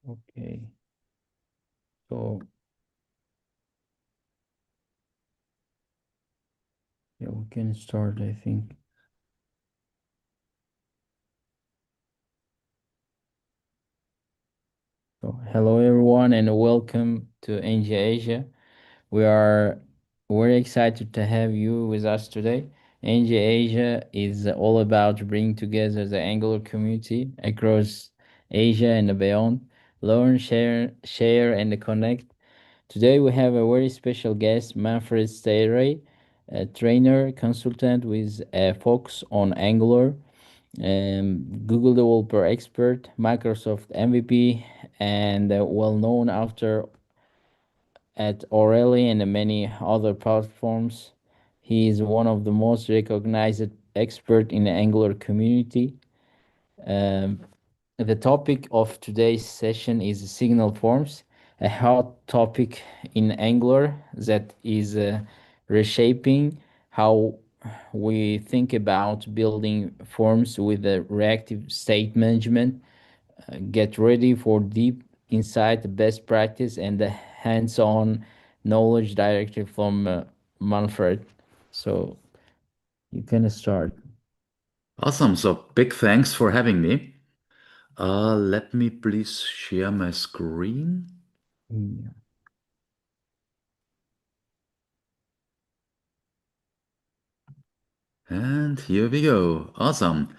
Okay, so yeah, we can start, I think. So, hello everyone, and welcome to NG Asia. We are very excited to have you with us today. NG Asia is all about bringing together the Angular community across Asia and beyond. Learn, share, and connect. Today we have a very special guest, Manfred Steyre, a trainer consultant with a focus on Angular, Google developer expert, Microsoft MVP, and well known author at O'Reilly and many other platforms. He is one of the most recognized expert in the Angular community. Um, the topic of today's session is signal forms, a hot topic in Angular that is reshaping how we think about building forms with the reactive state management. Get ready for deep insight, best practice, and the hands-on knowledge directly from Manfred. So you can start. Awesome. So big thanks for having me. Let me please share my screen. Yeah. And here we go. Awesome.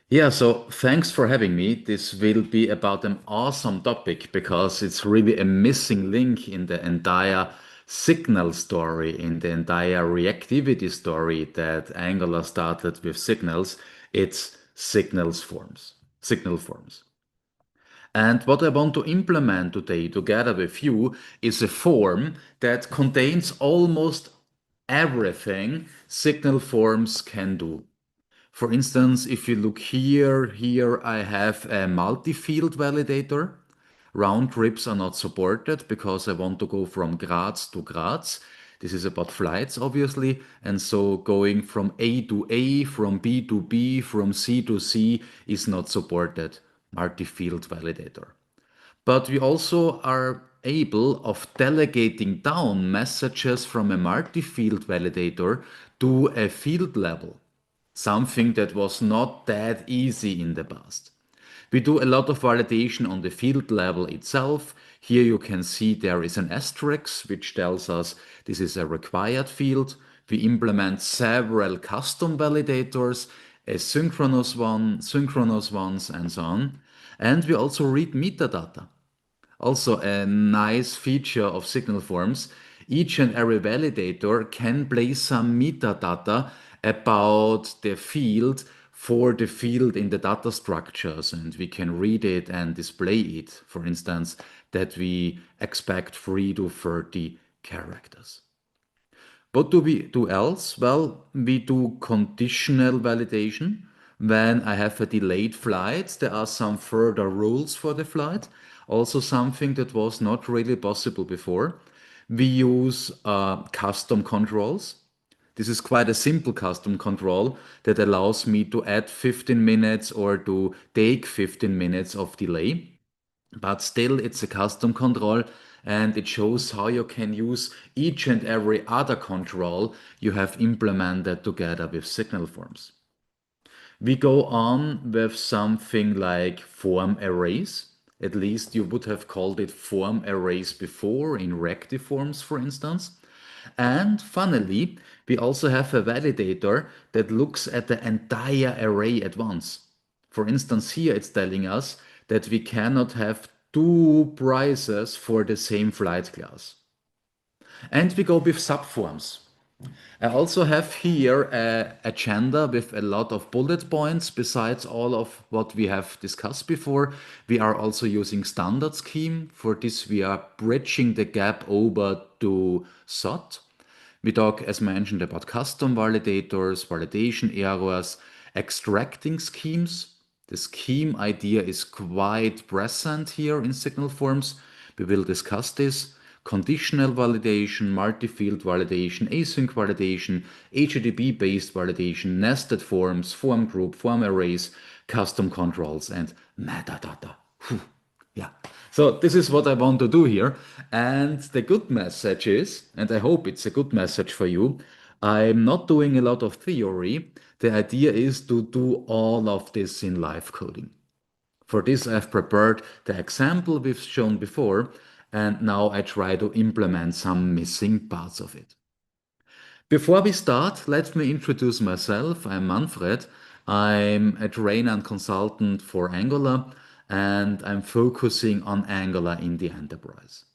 Yeah, so thanks for having me. This will be about an awesome topic because it's really a missing link in the entire signal story, in the entire reactivity story that Angular started with signals. It's signal forms. And what I want to implement today together with you is a form that contains almost everything signal forms can do. For instance, if you look here I have a multi-field validator. Round trips are not supported because I want to go from Graz to Graz. This is about flights, obviously. And so going from A to A, from B to B, from C to C is not supported. Multi-field validator. But we also are able of delegating down messages from a multi-field validator to a field level, something that was not that easy in the past. We do a lot of validation on the field level itself. Here you can see there is an asterisk which tells us this is a required field. We implement several custom validators, a synchronous ones, and so on. And we also read metadata. Also, a nice feature of signal forms. Each and every validator can place some metadata about the field for the field in the data structures, and we can read it and display it. For instance, that we expect 3 to 30 characters. What do we do else? Well, we do conditional validation. When I have a delayed flight, there are some further rules for the flight. Also, something that was not really possible before. We use custom controls. This is quite a simple custom control that allows me to add 15 minutes or to take 15 minutes of delay. But still, it's a custom control and it shows how you can use each and every other control you have implemented together with signal forms. We go on with something like form arrays. At least you would have called it form arrays before in reactive forms, for instance. And finally, we also have a validator that looks at the entire array at once. For instance, here it's telling us that we cannot have two prices for the same flight class. And we go with subforms. I also have here a agenda with a lot of bullet points besides all of what we have discussed before. We are also using standard scheme. For this, we are bridging the gap over to SOT. We talk, as mentioned, about custom validators, validation errors, extracting schemes. The scheme idea is quite present here in signal forms. We will discuss this. Conditional validation, multi-field validation, async validation, HTTP-based validation, nested forms, form group, form arrays, custom controls, and metadata. Whew. Yeah, So this is what I want to do here. And the good message is, and I hope it's a good message for you, I'm not doing a lot of theory. The idea is to do all of this in live coding. For this, I've prepared the example we've shown before, and now I try to implement some missing parts of it. Before we start, let me introduce myself. I'm Manfred. I'm a trainer and consultant for Angular, and I'm focusing on Angular in the enterprise.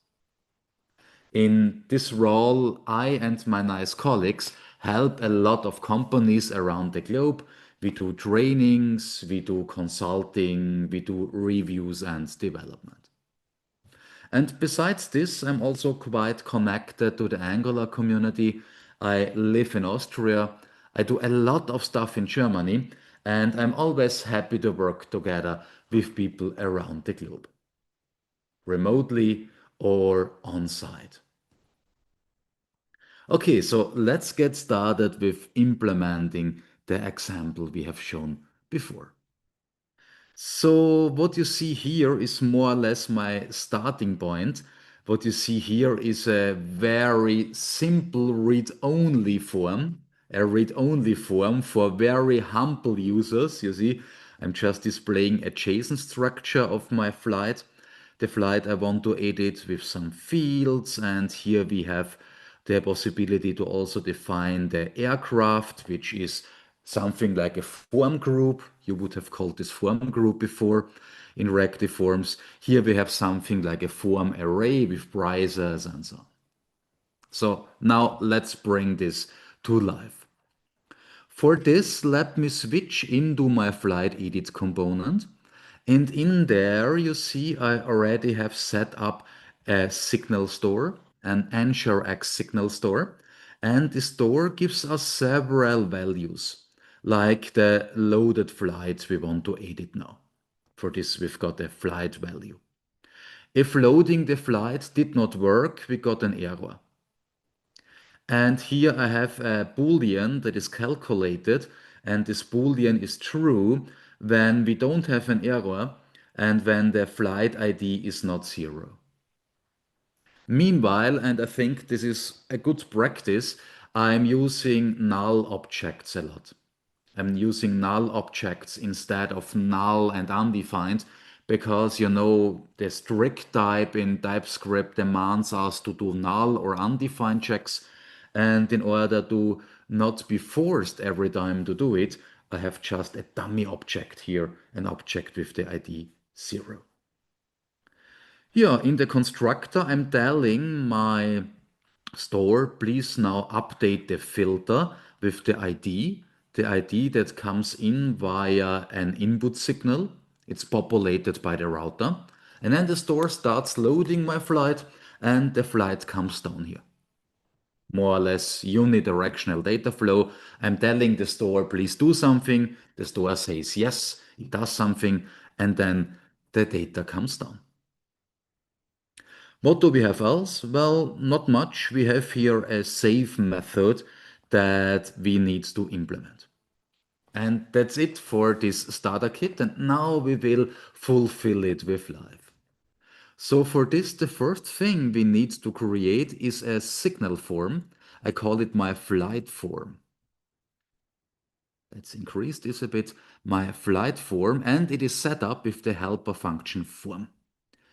In this role, I and my nice colleagues help a lot of companies around the globe. We do trainings, we do consulting, we do reviews and development. And besides this, I'm also quite connected to the Angular community. I live in Austria. I do a lot of stuff in Germany, and I'm always happy to work together with people around the globe, remotely or on site. Okay, so let's get started with implementing the example we have shown before. So what you see here is more or less my starting point. What you see here is a very simple read-only form, a read-only form for very humble users. You see, I'm just displaying a JSON structure of my flight. The flight I want to edit with some fields, and here we have the possibility to also define the aircraft, which is something like a form group. You would have called this form group before in reactive forms. Here we have something like a form array with prices and so on. So now let's bring this to life. For this, let me switch into my flight edit component. And in there, you see I already have set up a signal store, an ngrx signal store. And the store gives us several values, like the loaded flights we want to edit now. For this, we've got a flight value. If loading the flight did not work, we got an error. And here I have a boolean that is calculated, and this boolean is true when we don't have an error and when the flight ID is not zero. Meanwhile, and I think this is a good practice, I'm using null objects a lot. I'm using null objects instead of null and undefined because you know the strict type in TypeScript demands us to do null or undefined checks. And in order to not be forced every time to do it, I have just a dummy object here, an object with the ID 0. Yeah, in the constructor, I'm telling my store, please now update the filter with the ID that comes in via an input signal. It's populated by the router. And then the store starts loading my flight and the flight comes down here. More or less unidirectional data flow. I'm telling the store, please do something. The store says yes, it does something, and then the data comes down. What do we have else? Well, not much. We have here a save method that we need to implement. And that's it for this starter kit. And now we will fulfill it with live. So for this, the first thing we need to create is a signal form. I call it my flight form. Let's increase this a bit. My flight form, and it is set up with the helper function form.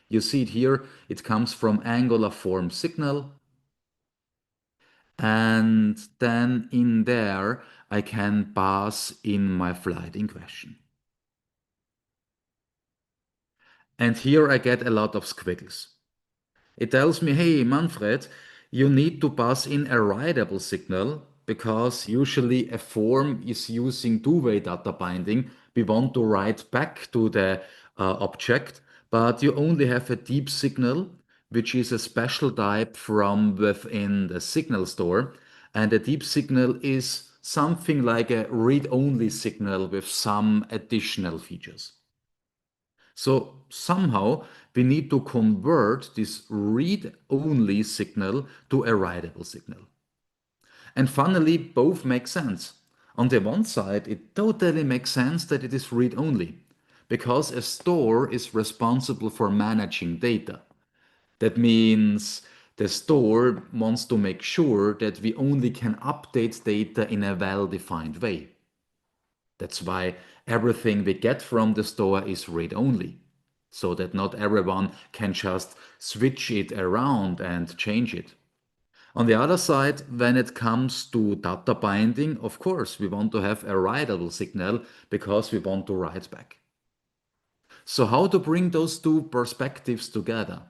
You see it here, it comes from Angular form signal. And then in there, I can pass in my flight in question. And here I get a lot of squiggles. It tells me, hey, Manfred, you need to pass in a writable signal because usually a form is using two-way data binding. We want to write back to the object, but you only have a deep signal, which is a special type from within the signal store. And a deep signal is something like a read-only signal with some additional features. So somehow we need to convert this read-only signal to a writable signal. And finally, both make sense. On the one side, it totally makes sense that it is read-only. because a store is responsible for managing data. That means the store wants to make sure that we only can update data in a well-defined way. That's why everything we get from the store is read-only, so that not everyone can just switch it around and change it. On the other side, when it comes to data binding, of course, we want to have a writable signal because we want to write back. So how to bring those two perspectives together?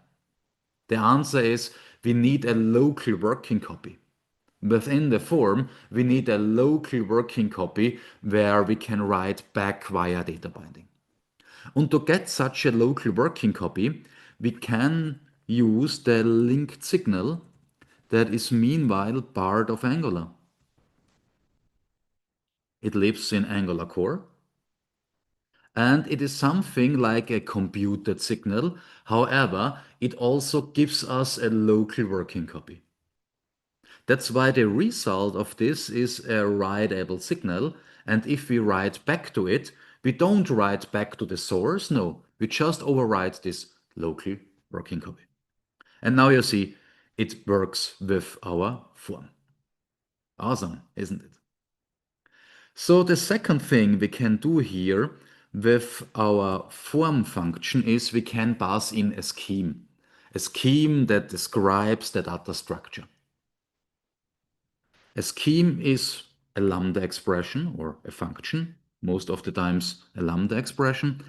The answer is we need a local working copy. Within the form, we need a local working copy where we can write back via data binding. And to get such a local working copy, we can use the linked signal that is meanwhile part of Angular. It lives in Angular core, and it is something like a computed signal. However, it also gives us a local working copy. That's why the result of this is a writable signal. And if we write back to it, we don't write back to the source. No, we just overwrite this local working copy. And now you see it works with our form. Awesome, isn't it? So the second thing we can do here with our form function is we can pass in a scheme that describes the data structure. A scheme is a lambda expression or a function, most of the times a lambda expression.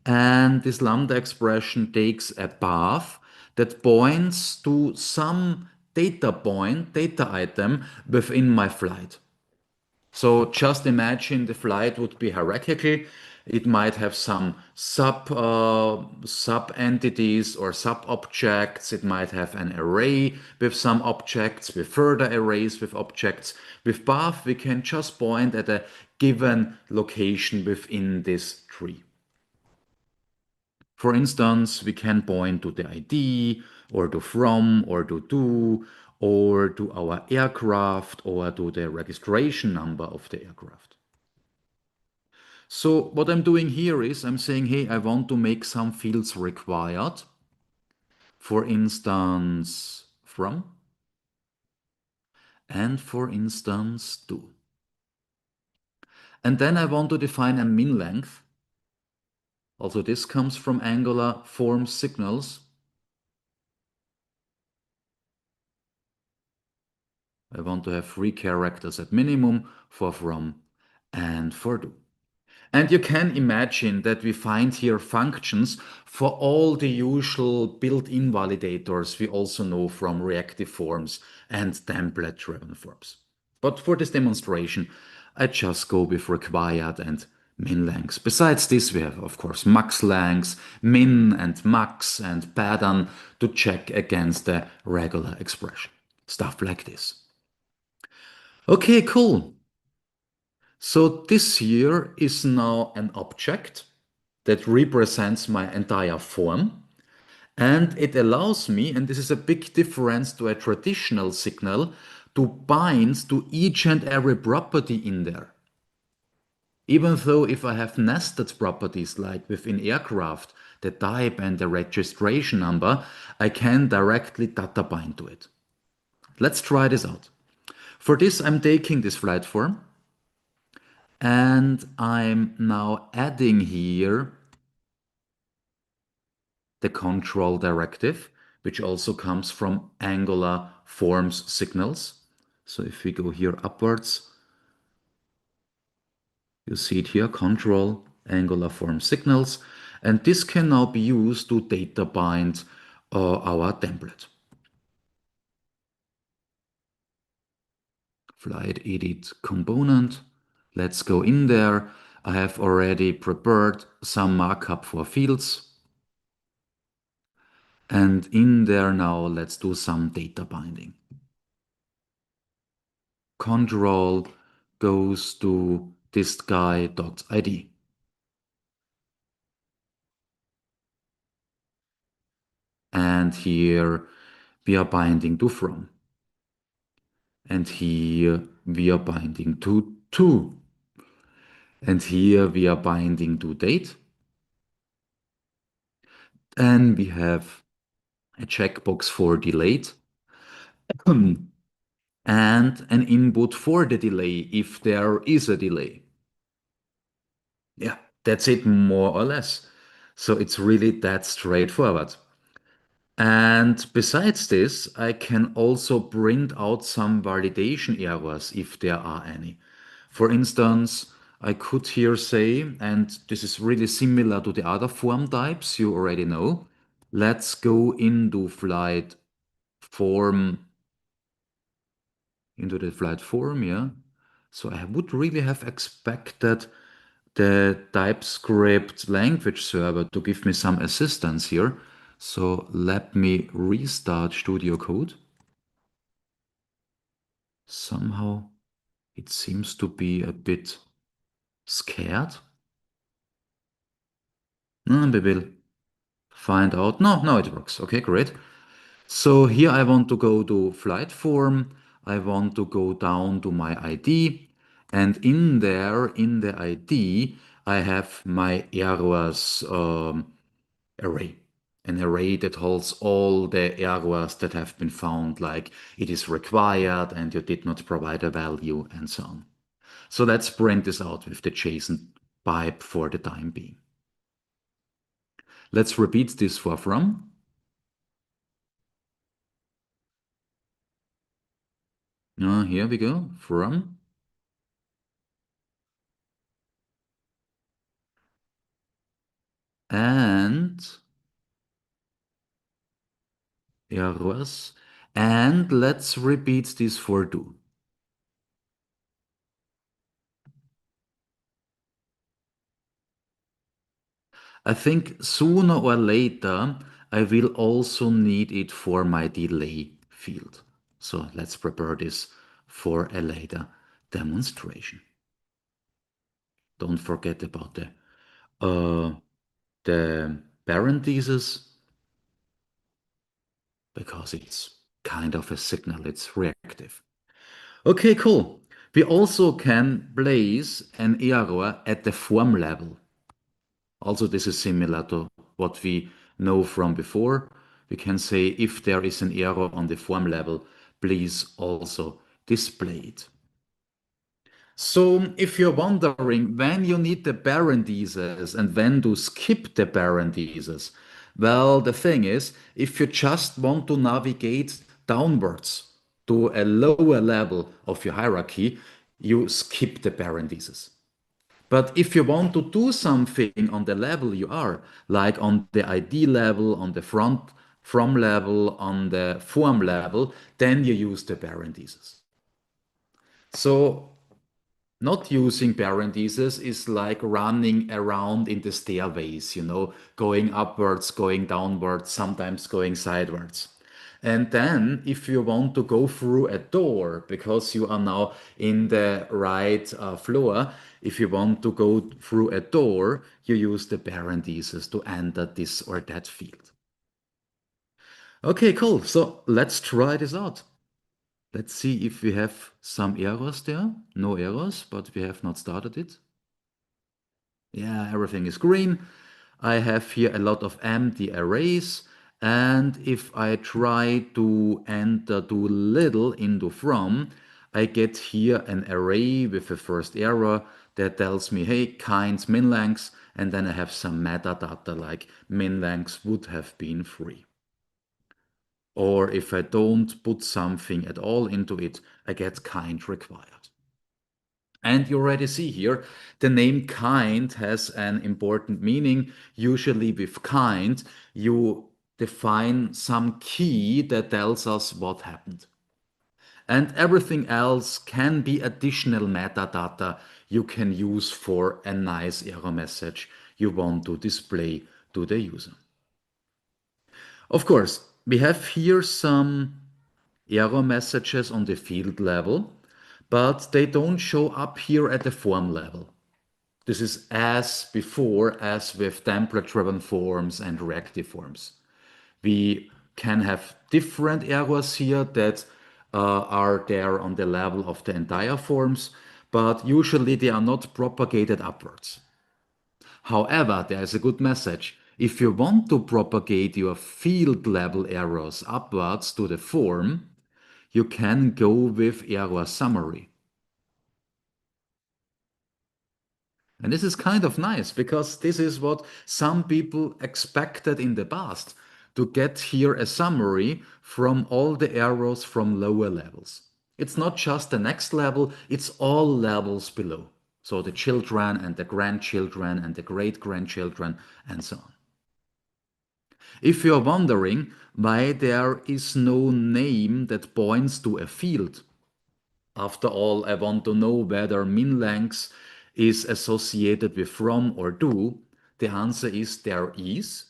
And this lambda expression takes a path that points to some data item within my flight. So just imagine the flight would be hierarchical. It might have some sub entities or sub objects. It might have an array with some objects, with further arrays with objects. With path, we can just point at a given location within this tree. For instance, we can point to the ID or to from or to do or to our aircraft or to the registration number of the aircraft. So what I'm doing here is I'm saying, hey, I want to make some fields required. For instance, from and for instance, to. And then I want to define a min length. Also, this comes from Angular form signals. I want to have 3 characters at minimum for from and for do. And you can imagine that we find here functions for all the usual built-in validators we also know from reactive forms and template-driven forms. But for this demonstration, I just go with required and min lengths. Besides this, we have, of course, max lengths, min and max and pattern to check against the regular expression. Stuff like this. Okay, cool. So this here is now an object that represents my entire form. And it allows me, and this is a big difference to a traditional signal, to bind to each and every property in there. Even though if I have nested properties like within aircraft, the type and the registration number, I can directly data bind to it. Let's try this out. For this, I'm taking this flight form and I'm now adding here the control directive, which also comes from Angular forms signals. So if we go here upwards, you see it here, control Angular form signals. And this can now be used to data bind our template. Flight edit component. Let's go in there. I have already prepared some markup for fields. And in there now, let's do some data binding. Control goes to this guy.id. And here we are binding to from. And here we are binding to. And here we are binding to date. Then we have a checkbox for delayed and an input for the delay if there is a delay. Yeah, that's it more or less. So it's really that straightforward. And besides this, I can also print out some validation errors if there are any. For instance, I could here say, and this is really similar to the other form types you already know, let's go form, into the flight form, yeah. So I would really have expected the TypeScript language server to give me some assistance here. So let me restart Studio Code. Somehow it seems to be a bit scared. We will find out. No, no, it works. Okay, great. So here I want to go to flight form. I want to go down to my ID. And in there, in the ID, I have my errors array. An array that holds all the errors that have been found, like it is required and you did not provide a value and so on. So let's print this out with the JSON pipe for the time being. Let's repeat this for from. Here we go, from. And errors. And let's repeat this for do. I think sooner or later I will also need it for my delay field. So let's prepare this for a later demonstration. Don't forget about the parentheses because it's kind of a signal, it's reactive. Okay, cool. We also can place an error at the form level. Also, this is similar to what we know from before. We can say if there is an error on the form level, please also display it. So if you're wondering when you need the parentheses and when to skip the parentheses, well, the thing is, if you just want to navigate downwards to a lower level of your hierarchy, you skip the parentheses. But if you want to do something on the level you are, like on the ID level, on the front from level, on the form level, then you use the parentheses. So not using parentheses is like running around in the stairways, going upwards, going downwards, sometimes going sideways. And then, if you want to go through a door, because you are now in the right floor, if you want to go through a door, you use the parentheses to enter this or that field. Okay, cool. So let's try this out. Let's see if we have some errors there. No errors, but we have not started it. Yeah, everything is green. I have here a lot of empty arrays. And if I try to enter too little into from, I get here an array with a first error that tells me, hey, kinds min lengths, and then I have some metadata like min lengths would have been 3. Or if I don't put something at all into it, I get kind required. And you already see here, the name kind has an important meaning. Usually with kind, you define some key that tells us what happened. And everything else can be additional metadata you can use for a nice error message you want to display to the user. Of course, we have here some error messages on the field level, but they don't show up here at the form level. This is as before as with template-driven forms and reactive forms. We can have different errors here that are there on the level of the entire forms, but usually they are not propagated upwards. However, there is a good message. If you want to propagate your field level errors upwards to the form, you can go with error summary. And this is kind of nice because this is what some people expected in the past, to get here a summary from all the errors from lower levels. It's not just the next level, it's all levels below. So the children and the grandchildren and the great grandchildren and so on. If you're wondering why there is no name that points to a field, after all, I want to know whether min length is associated with from or do. The answer is there is.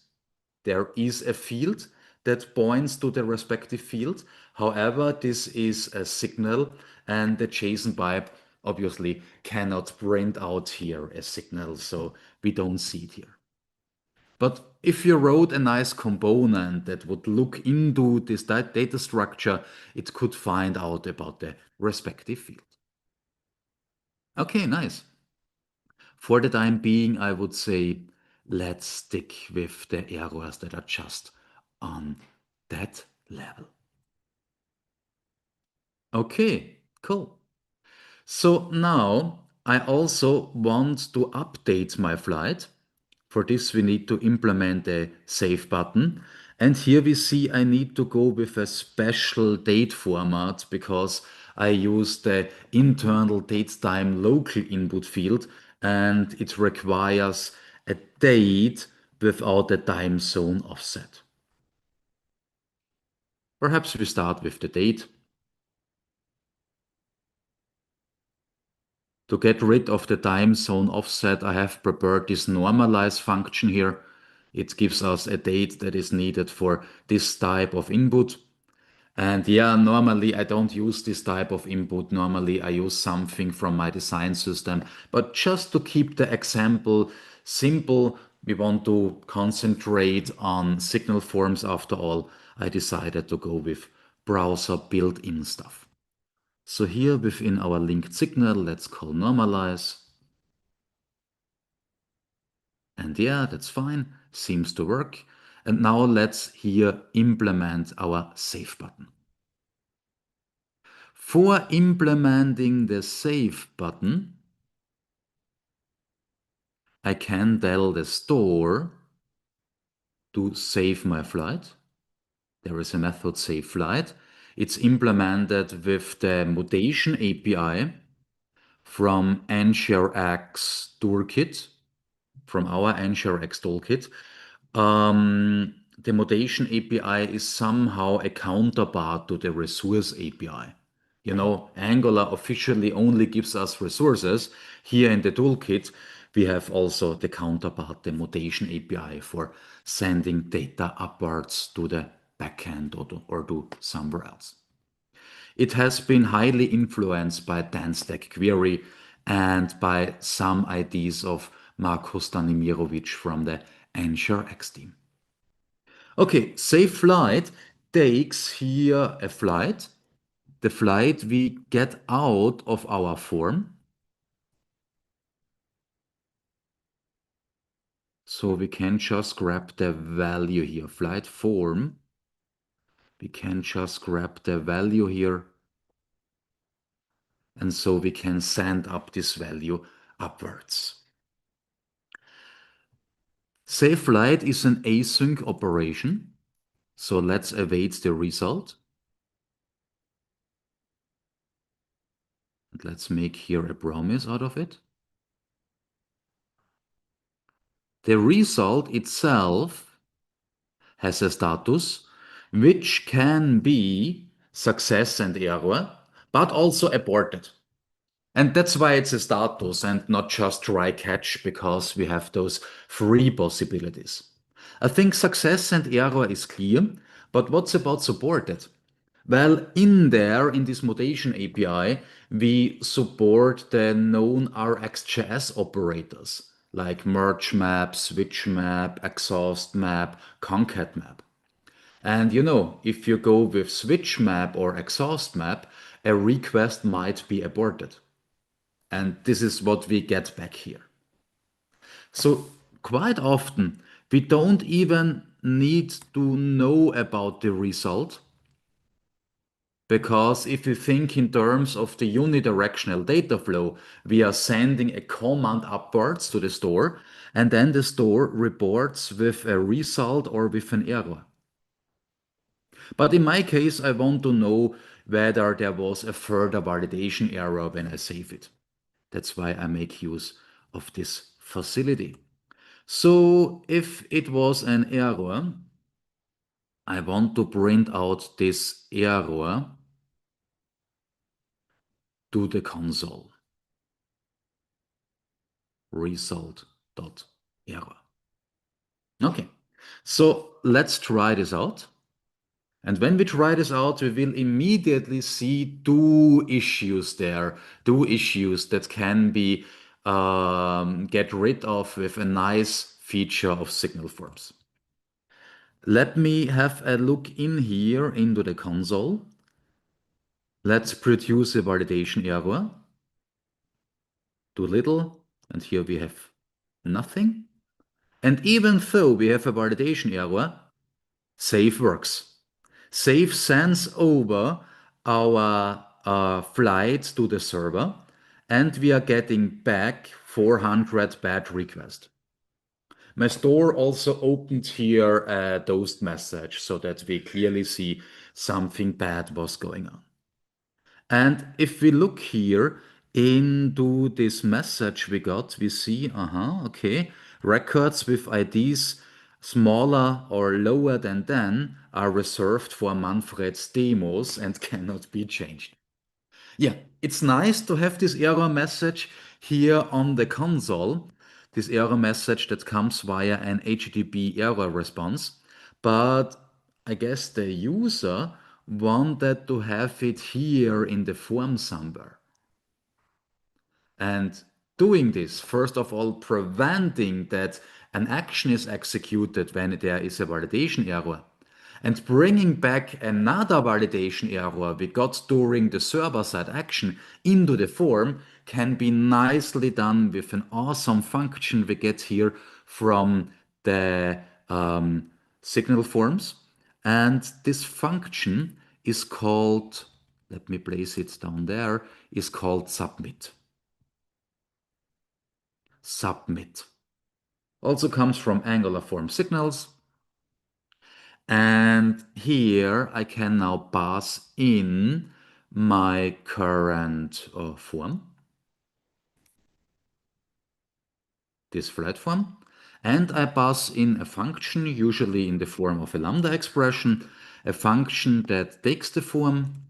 There is a field that points to the respective field. However, this is a signal, and the JSON pipe obviously cannot print out here a signal, so we don't see it here. But if you wrote a nice component that would look into this data structure, it could find out about the respective field. Okay, nice. For the time being, I would say let's stick with the errors that are just on that level. Okay, cool. So now I also want to update my flight. For this, we need to implement a save button. And here we see I need to go with a special date format because I use the internal datetime local input field and it requires a date without a time zone offset. Perhaps we start with the date. To get rid of the time zone offset, I have prepared this normalize function here. It gives us a date that is needed for this type of input. And yeah, normally I don't use this type of input. Normally I use something from my design system. But just to keep the example simple, we want to concentrate on signal forms after all. I decided to go with browser built-in stuff. So here within our linked signal, let's call normalize. And yeah, that's fine, seems to work. And now let's here implement our save button. For implementing the save button, I can tell the store to save my flight. There is a method save flight. It's implemented with the mutation API from NGRX toolkit, from our NGRX toolkit. The mutation API is somehow a counterpart to the resource API. You know, Angular officially only gives us resources. Here in the toolkit, we have also the counterpart, the mutation API, for sending data upwards to the backend or to somewhere else. It has been highly influenced by DanStack query and by some ideas of Marko Stanimirovic from the NGRX team. Okay, save flight takes here a flight, the flight we get out of our form. So we can just grab the value here, flight form. We can just grab the value here. And so we can send up this value upwards. Save flight is an async operation. So let's await the result. And let's make here a promise out of it. The result itself has a status which can be success and error, but also aborted. And that's why it's a status and not just try catch, because we have those three possibilities. I think success and error is clear, but what's about supported? Well, in there, in this mutation API, we support the known RxJS operators like merge map, switch map, exhaust map, concat map. And you know, if you go with switch map or exhaust map, a request might be aborted. And this is what we get back here. So quite often We don't even need to know about the result because if you think in terms of the unidirectional data flow, we are sending a command upwards to the store and then the store reports with a result or with an error. But in my case, I want to know whether there was a further validation error when I save it. That's why I make use of this facility. So if it was an error, I want to print out this error to the console. Result.error. Okay, so let's try this out. And when we try this out, we will immediately see two issues there, two issues that can be get rid of with a nice feature of signal forms. Let me have a look in here into the console. Let's produce a validation error. Too little, and here we have nothing. And even though we have a validation error, save works. Save sends over our flight to the server, and we are getting back 400 bad requests. My store also opened here a toast message so that we clearly see something bad was going on. And if we look here into this message we got, we see, okay, records with IDs smaller or lower than 10 are reserved for Manfred's demos and cannot be changed. Yeah, it's nice to have this error message here on the console, this error message that comes via an HTTP error response, but I guess the user wanted to have it here in the form somewhere. And doing this, first of all, preventing that an action is executed when there is a validation error, and bringing back another validation error we got during the server-side action into the form can be nicely done with an awesome function we get here from the signal forms. And this function is called, let me place it down there, is called submit. Submit. Also comes from Angular form signals. And here I can now pass in my current form, this flat form, and I pass in a function, usually in the form of a lambda expression, a function that takes the form,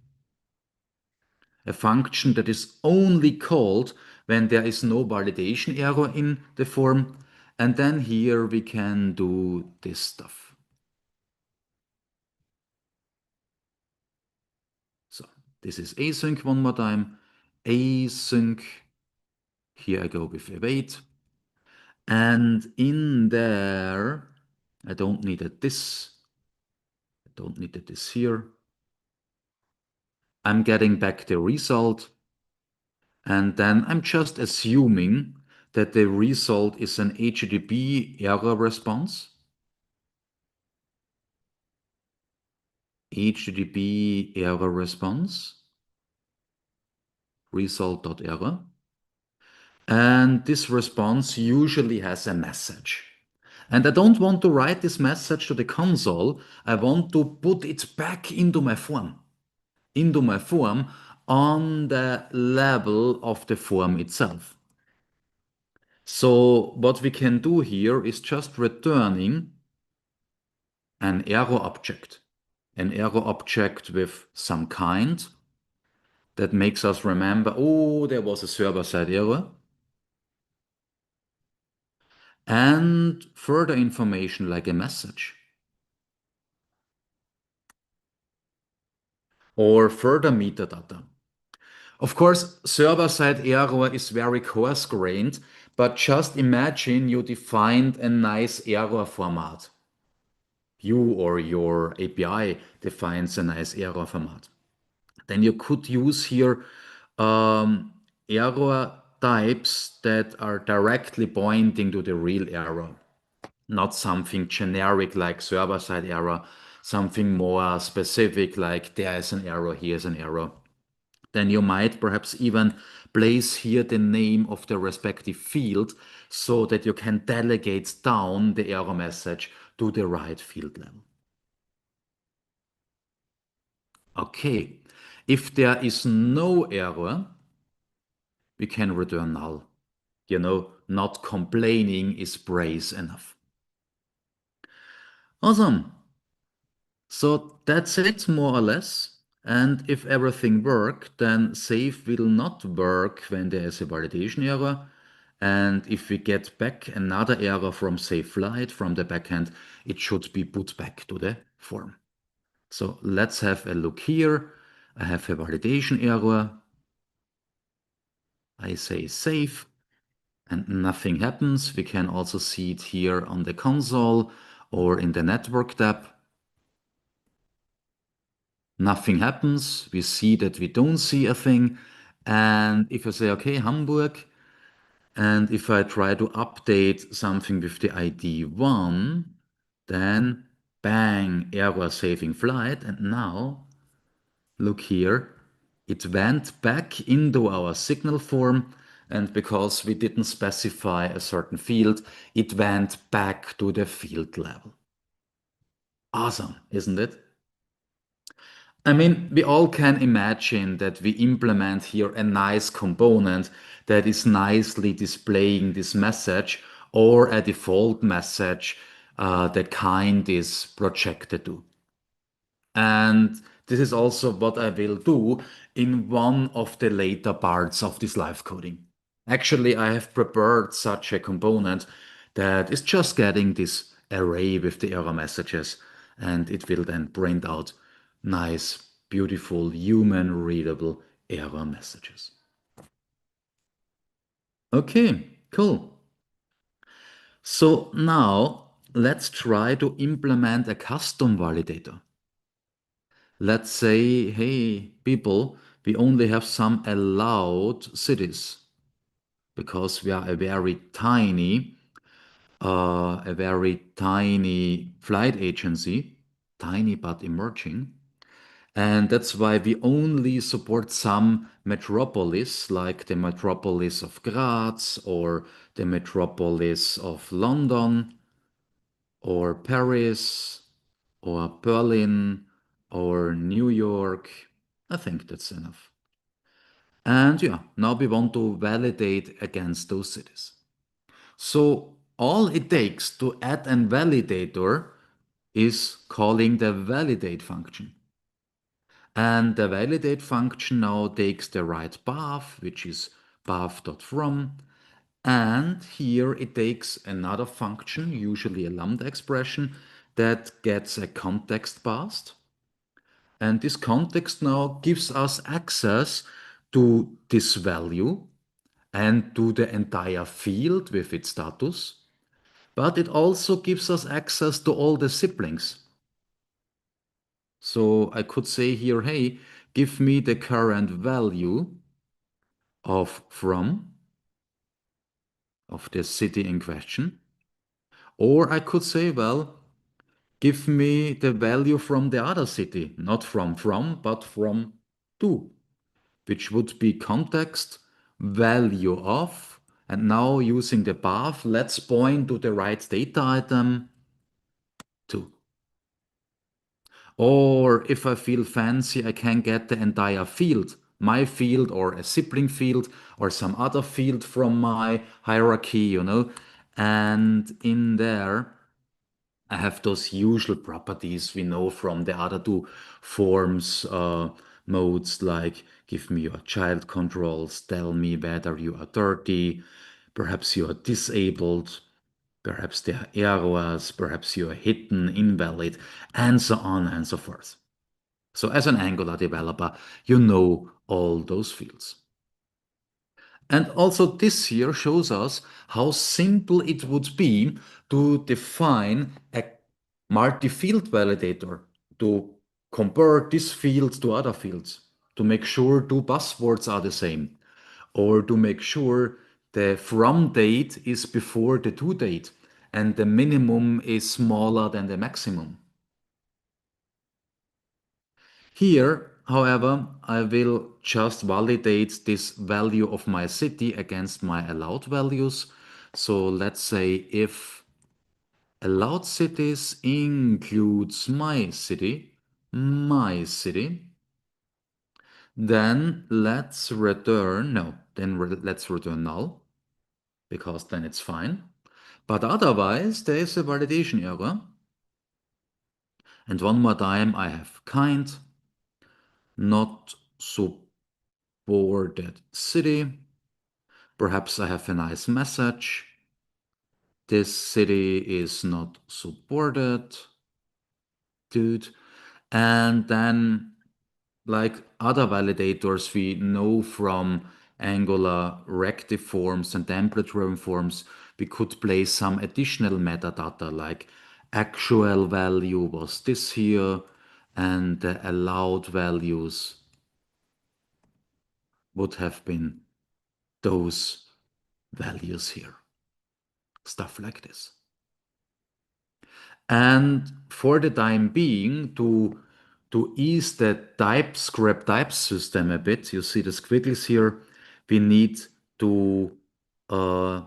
a function that is only called when there is no validation error in the form, and then here we can do this stuff. So this is async one more time, async, here I go with await, and in there, I don't need a this, I don't need a this here. I'm getting back the result, and then I'm just assuming that the result is an HTTP error response. HTTP error response, result.error. And this response usually has a message. And I don't want to write this message to the console. I want to put it back into my form on the level of the form itself. So what we can do here is just returning an error object with some kind that makes us remember, oh, there was a server-side error. And further information like a message. Or further metadata. Of course, server-side error is very coarse-grained, but just imagine you defined a nice error format. You or your API defines a nice error format. Then you could use here error types that are directly pointing to the real error. not something generic like server-side error, something more specific like there is an error, here's an error. Then you might perhaps even place here the name of the respective field so that you can delegate down the error message to the right field level. Okay, if there is no error, we can return null. Not complaining is praise enough. Awesome. So that's it, more or less. And if everything worked, then save will not work when there is a validation error. And if we get back another error from save flight from the backend, it should be put back to the form. So let's have a look here. I have a validation error. I say save and nothing happens. We can also see it here on the console or in the network tab. Nothing happens. We see that we don't see a thing. And if I say, okay, Hamburg, and if I try to update something with the ID 1, then bang, error saving flight. And now, look here, it went back into our signal form. And because we didn't specify a certain field, it went back to the field level. Awesome, isn't it? I mean, we all can imagine that we implement here a nice component that is nicely displaying this message or a default message the kind is projected to. And this is also what I will do in one of the later parts of this live coding. Actually, I have prepared such a component that is just getting this array with the error messages, and it will then print out nice, beautiful, human readable error messages. Okay, cool. So now let's try to implement a custom validator. Let's say, hey, people, we only have some allowed cities because we are a very tiny flight agency, tiny but emerging. And that's why we only support some metropolis, like the metropolis of Graz or the metropolis of London or Paris or Berlin or New York. I think that's enough. And yeah, now we want to validate against those cities. So all it takes to add an validator is calling the validate function. And the validate function now takes the right path, which is path.from. And here it takes another function, usually a lambda expression, that gets a context passed. And this context now gives us access to this value and to the entire field with its status. But it also gives us access to all the siblings. So I could say here, hey, give me the current value of from of the city in question. Or I could say, well, give me the value from the other city, not from, but from to, which would be context value of. And now using the path, let's point to the right data item to. Or if I feel fancy, I can get the entire field, my field or a sibling field or some other field from my hierarchy. And in there, I have those usual properties we know from the other two forms modes, like give me your child controls, tell me whether you are dirty, perhaps you are disabled, perhaps there are errors, perhaps you are hidden, invalid, and so on and so forth. So as an Angular developer, you know all those fields. And also this here shows us how simple it would be to define a multi-field validator to compare this field to other fields, to make sure two buzzwords are the same, or to make sure the from date is before the to date, and the minimum is smaller than the maximum. Here, however, I will just validate this value of my city against my allowed values. So let's say if allowed cities includes my city, then let's return, no, then let's return null, because then it's fine. But otherwise, there is a validation error. And one more time, I have kind, not supported city. Perhaps I have a nice message. This city is not supported, dude. And then, like other validators we know from Angular rectiforms and template-driven forms, we could place some additional metadata like actual value was this here, and the allowed values would have been those values here. Stuff like this. And for the time being, to ease the TypeScript type system a bit, you see the squiggles here, we need to uh,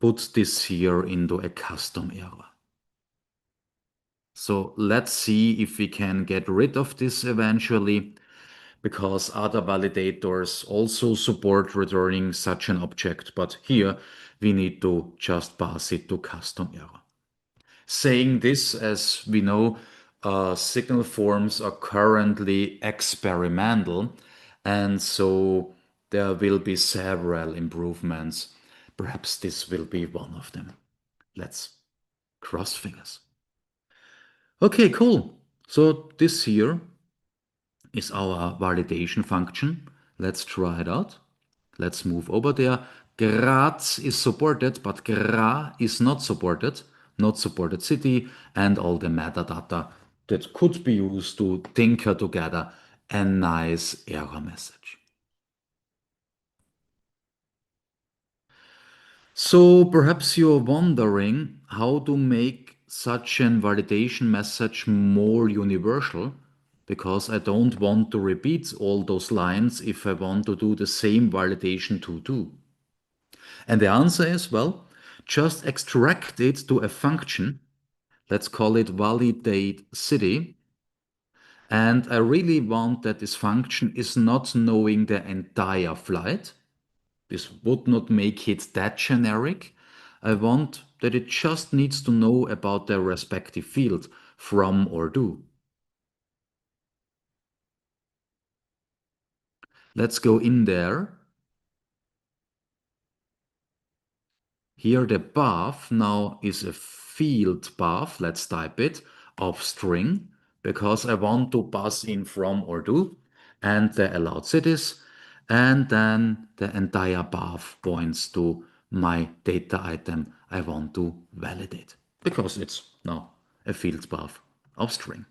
put this here into a custom error. So let's see if we can get rid of this eventually, because other validators also support returning such an object, but here we need to just pass it to custom error. Saying this, as we know, signal forms are currently experimental, and so there will be several improvements. Perhaps this will be one of them. Let's cross fingers. Okay, cool. So this here is our validation function. Let's try it out. Let's move over there. Graz is supported, but Gra is not supported, not supported city, and all the metadata that could be used to tinker together a nice error message. So perhaps you're wondering how to make such an validation message more universal, because I don't want to repeat all those lines if I want to do the same validation to do. And the answer is, well, just extract it to a function. Let's call it validate city. And I really want that this function is not knowing the entire flight. This would not make it that generic. I want that it just needs to know about the respective field, from or do. Let's go in there. Here the path now is a field path, let's type it, of string, because I want to pass in from or do, and the allowed cities, and then the entire path points to my data item I want to validate, because it's now a field path of string.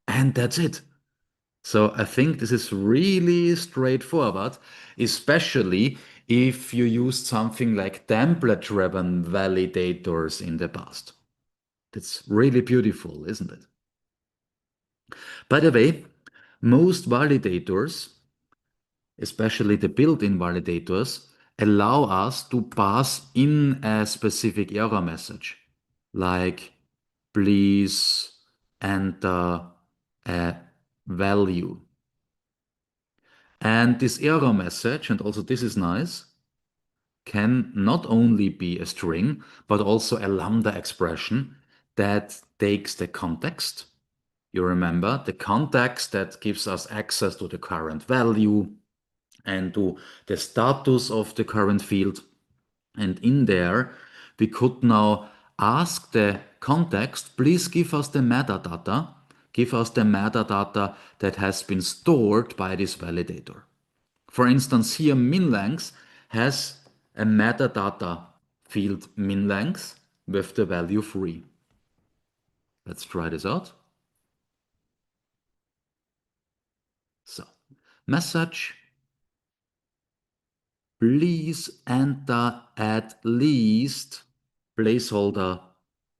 And that's it. So I think this is really straightforward, especially if you used something like template-driven validators in the past. That's really beautiful, isn't it? By the way, most validators, especially the built-in validators, allow us to pass in a specific error message, like please enter a value. And this error message, and also this is nice, can not only be a string, but also a lambda expression that takes the context. You remember the context that gives us access to the current value and to the status of the current field. And in there, we could now ask the context, please give us the metadata. Give us the metadata that has been stored by this validator. For instance, here minlength has a metadata field minlength with the value 3. Let's try this out. So, message, please enter at least placeholder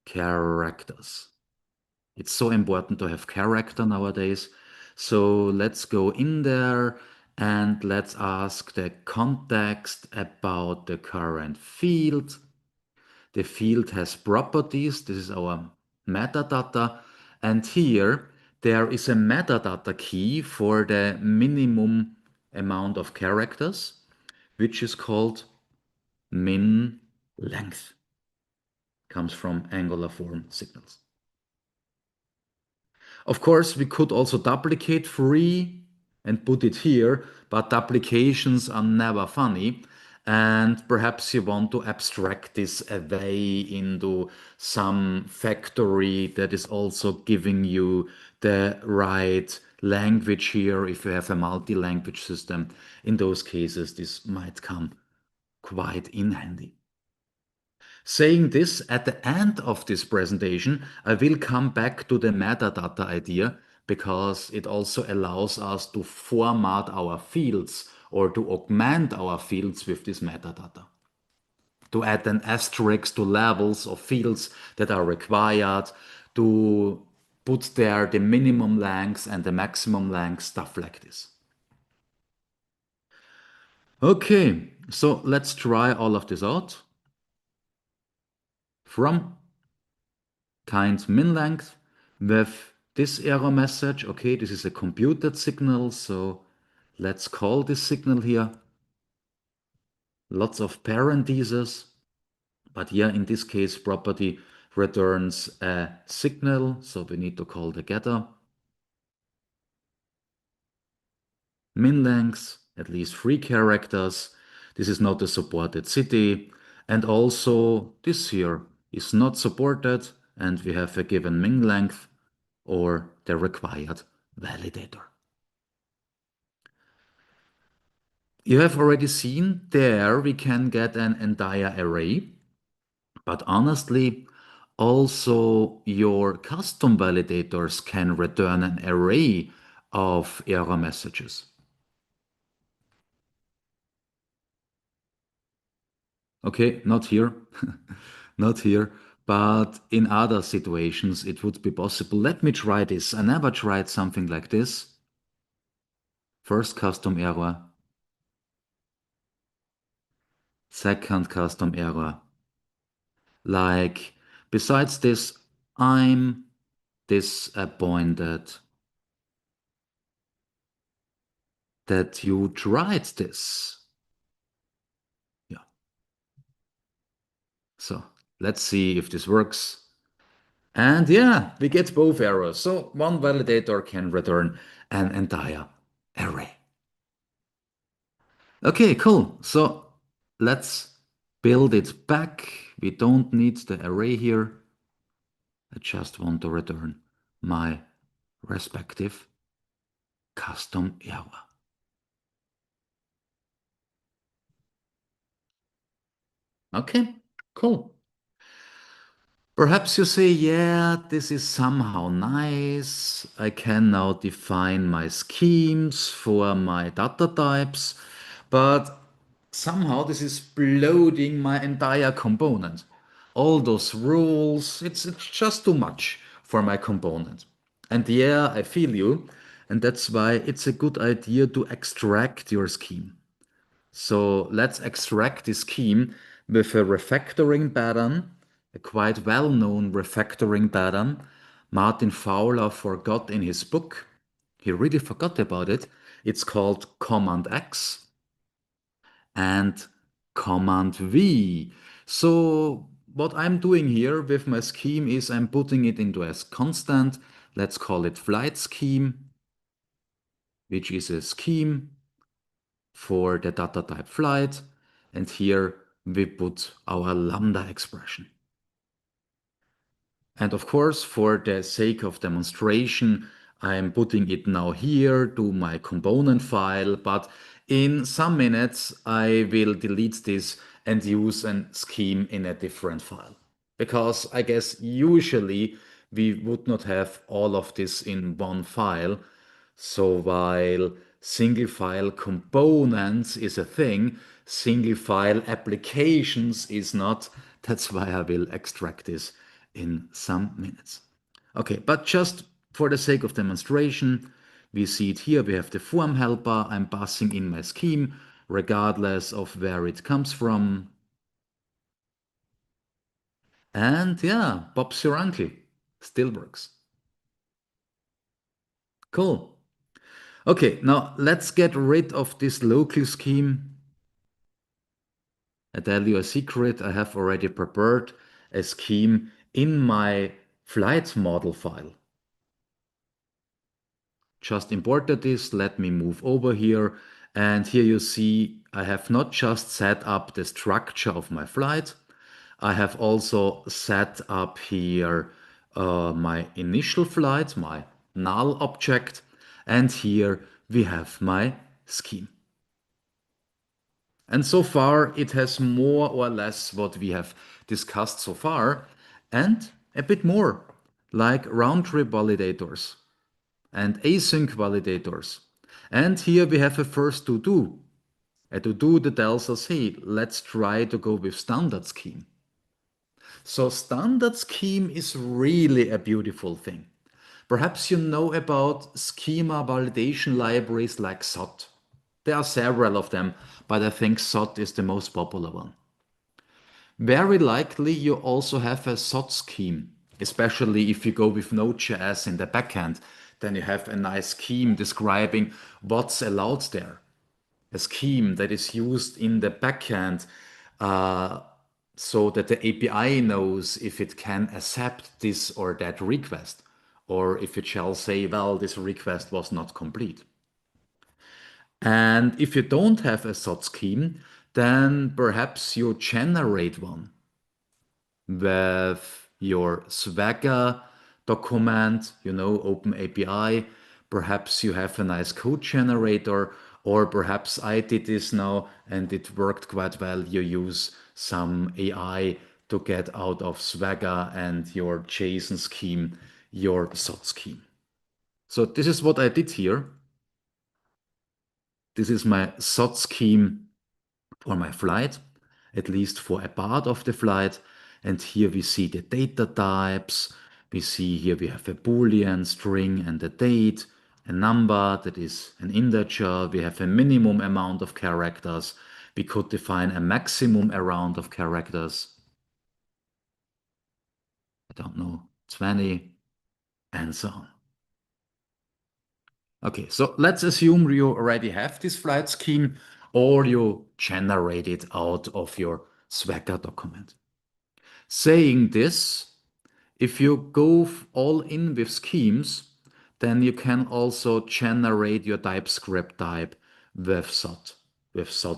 characters. It's so important to have character nowadays. So let's go in there and let's ask the context about the current field. The field has properties. This is our metadata. And here there is a metadata key for the minimum amount of characters, which is called min length. Comes from Angular form signals. Of course, we could also duplicate free and put it here, but duplications are never funny. And perhaps you want to abstract this away into some factory that is also giving you the right language here. If you have a multi-language system, in those cases, this might come quite in handy. Saying this, at the end of this presentation, I will come back to the metadata idea because it also allows us to format our fields or to augment our fields with this metadata. To add an asterisk to levels of fields that are required, to put there the minimum length and the maximum length, stuff like this. Okay, so let's try all of this out. From kind min length with this error message. Okay, this is a computed signal, so let's call this signal here. Lots of parentheses, but here in this case property returns a signal, so we need to call the getter. Min length, at least 3 characters. This is not a supported city, and also this here is not supported, and we have a given min length or the required validator. You have already seen there we can get an entire array, but honestly, also your custom validators can return an array of error messages. Okay, not here, not here, but in other situations it would be possible. Let me try this. I never tried something like this. First custom error, second custom error. Like, besides this, I'm disappointed that you tried this. Yeah. So let's see if this works. And yeah, we get both errors. So one validator can return an entire array. Okay, cool. So let's build it back. We don't need the array here. I just want to return my respective custom error. Okay, cool. Perhaps you say, yeah, this is somehow nice. I can now define my schemes for my data types, but somehow this is bloating my entire component. All those rules, it's just too much for my component. And yeah, I feel you, and that's why it's a good idea to extract your scheme. So let's extract this scheme with a refactoring pattern, a quite well-known refactoring pattern. Martin Fowler forgot in his book. He really forgot about it. It's called Command X and Command V. So what I'm doing here with my scheme is I'm putting it into a constant. Let's call it flight scheme, which is a scheme for the data type flight, and here we put our lambda expression. And of course, for the sake of demonstration, I'm putting it now here to my component file, but in some minutes I will delete this and use a scheme in a different file. Because I guess usually we would not have all of this in one file. So while single file components is a thing, single file applications is not. That's why I will extract this in some minutes. Okay, but just for the sake of demonstration, we see it here. We have the form helper. I'm passing in my scheme, regardless of where it comes from. And yeah, Bob's your uncle. Still works. Cool. Okay, now let's get rid of this local scheme. I tell you a secret, I have already prepared a scheme in my flight model file. Just imported this, let me move over here. And here you see I have not just set up the structure of my flight, I have also set up here my initial flight, my null object, and here we have my scheme. And so far it has more or less what we have discussed so far, and a bit more, like round-trip validators and async validators. And here we have a first to-do, a to-do that tells us, hey, let's try to go with standard scheme. So standard scheme is really a beautiful thing. Perhaps you know about schema validation libraries like SOT. There are several of them, but I think SOT is the most popular one. Very likely you also have a SOT scheme, especially if you go with Node.js in the backend, then you have a nice scheme describing what's allowed there. A scheme that is used in the backend uh, so that the API knows if it can accept this or that request, or if it shall say, well, this request was not complete. And if you don't have a SOT scheme, then perhaps you generate one with your Swagger document, Open API. Perhaps you have a nice code generator, or perhaps I did this now and it worked quite well. You use some AI to get out of Swagger and your JSON scheme, your SOT scheme. So this is what I did here. This is my SOT scheme for my flight, at least for a part of the flight. And here we see the data types. We see here we have a Boolean string and a date, a number that is an integer. We have a minimum amount of characters. We could define a maximum amount of characters. I don't know, 20, and so on. Okay, so let's assume you already have this flight scheme or you generate it out of your Swagger document. Saying this, if you go all in with schemes, then you can also generate your TypeScript type with SOT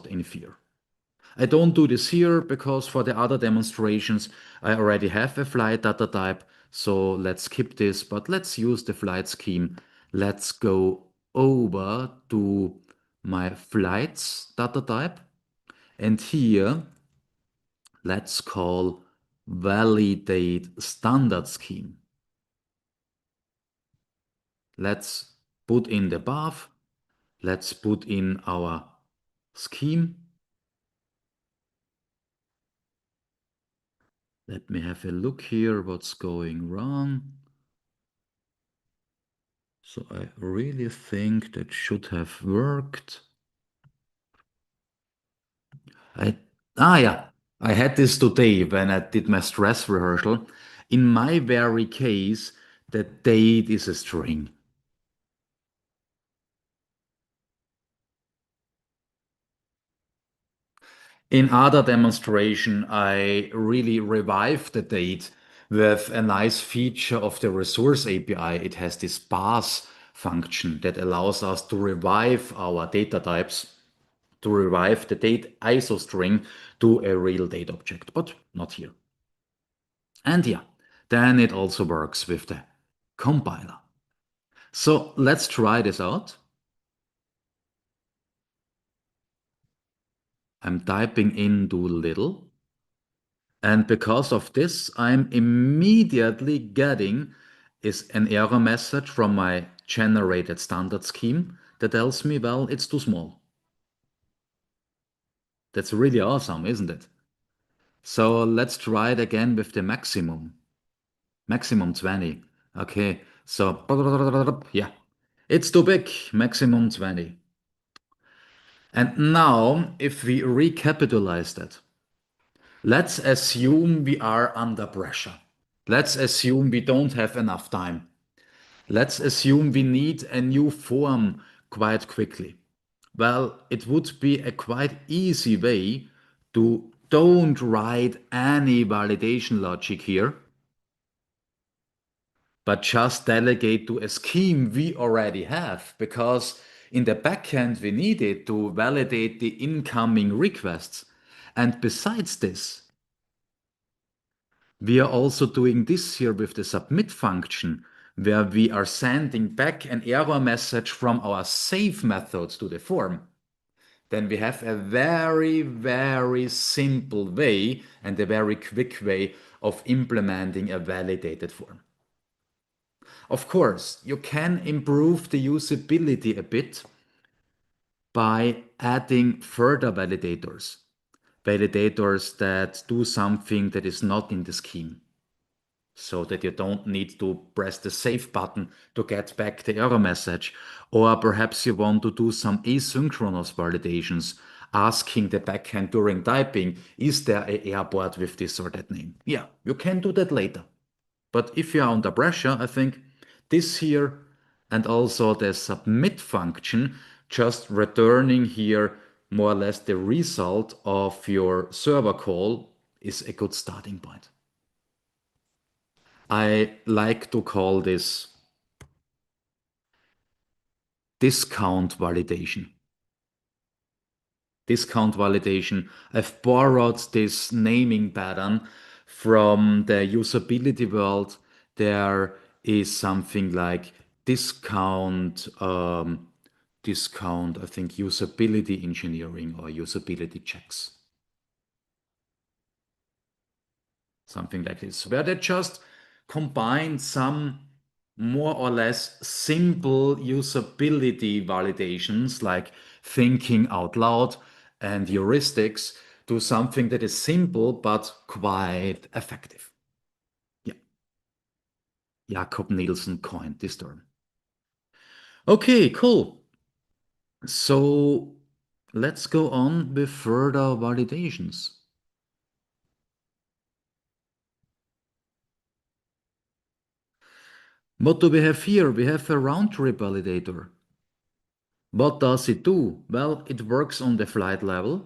Infer. I don't do this here because for the other demonstrations I already have a flight data type, so let's skip this, but let's use the flight scheme. Let's go over to my flights data type, and here let's call validate standard scheme. Let's put in the path. Let's put in our scheme. Let me have a look here what's going wrong. So I really think that should have worked. Yeah, I had this today when I did my stress rehearsal. In my very case, the date is a string. In other demonstration, I really revived the date with a nice feature of the resource API. It has this parse function that allows us to revive our data types, to revive the date ISO string to a real date object, but not here. And yeah, then it also works with the compiler. So let's try this out. I'm typing in Doolittle. And because of this, I'm immediately getting is an error message from my generated standard scheme that tells me, well, it's too small. That's really awesome, isn't it? So let's try it again with the maximum. Maximum 20. Okay, so yeah, it's too big, maximum 20. And now, if we recapitalize that, let's assume we are under pressure. Let's assume we don't have enough time. Let's assume we need a new form quite quickly. Well, it would be a quite easy way to don't write any validation logic here, but just delegate to a scheme we already have, because in the backend we need it to validate the incoming requests. And besides this, we are also doing this here with the submit function, where we are sending back an error message from our save method to the form. Then we have a very, very simple way and a very quick way of implementing a validated form. Of course, you can improve the usability a bit by adding further validators. Validators that do something that is not in the scheme, so that you don't need to press the save button to get back the error message. Or perhaps you want to do some asynchronous validations, asking the backend during typing, is there a airport with this or that name? Yeah, you can do that later. But if you are under pressure, I think this here and also the submit function, just returning here more or less the result of your server call, is a good starting point. I like to call this discount validation. Discount validation. I've borrowed this naming pattern from the usability world. There is something like discount, discount, I think, usability engineering or usability checks. Something like this, where they just combine some more or less simple usability validations like thinking out loud and heuristics to something that is simple but quite effective. Yeah, Jakob Nielsen coined this term. Okay, cool. So let's go on with further validations. What do we have here? We have a round trip validator. What does it do? Well, it works on the flight level.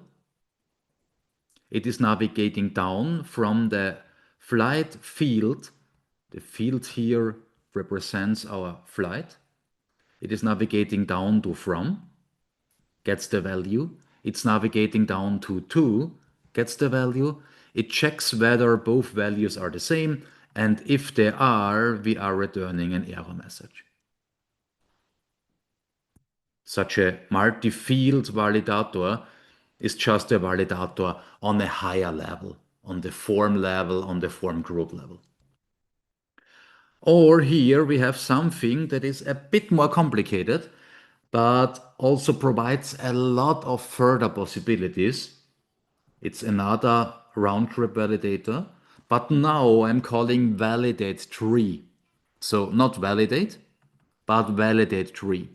It is navigating down from the flight field. The field here represents our flight. It is navigating down to from, gets the value. It's navigating down to, gets the value. It checks whether both values are the same, and if they are, we are returning an error message. Such a multi-field validator is just a validator on a higher level, on the form level, on the form group level. Or here we have something that is a bit more complicated, but also provides a lot of further possibilities. It's another round trip validator, but now I'm calling validate tree. So not validate, but validate tree.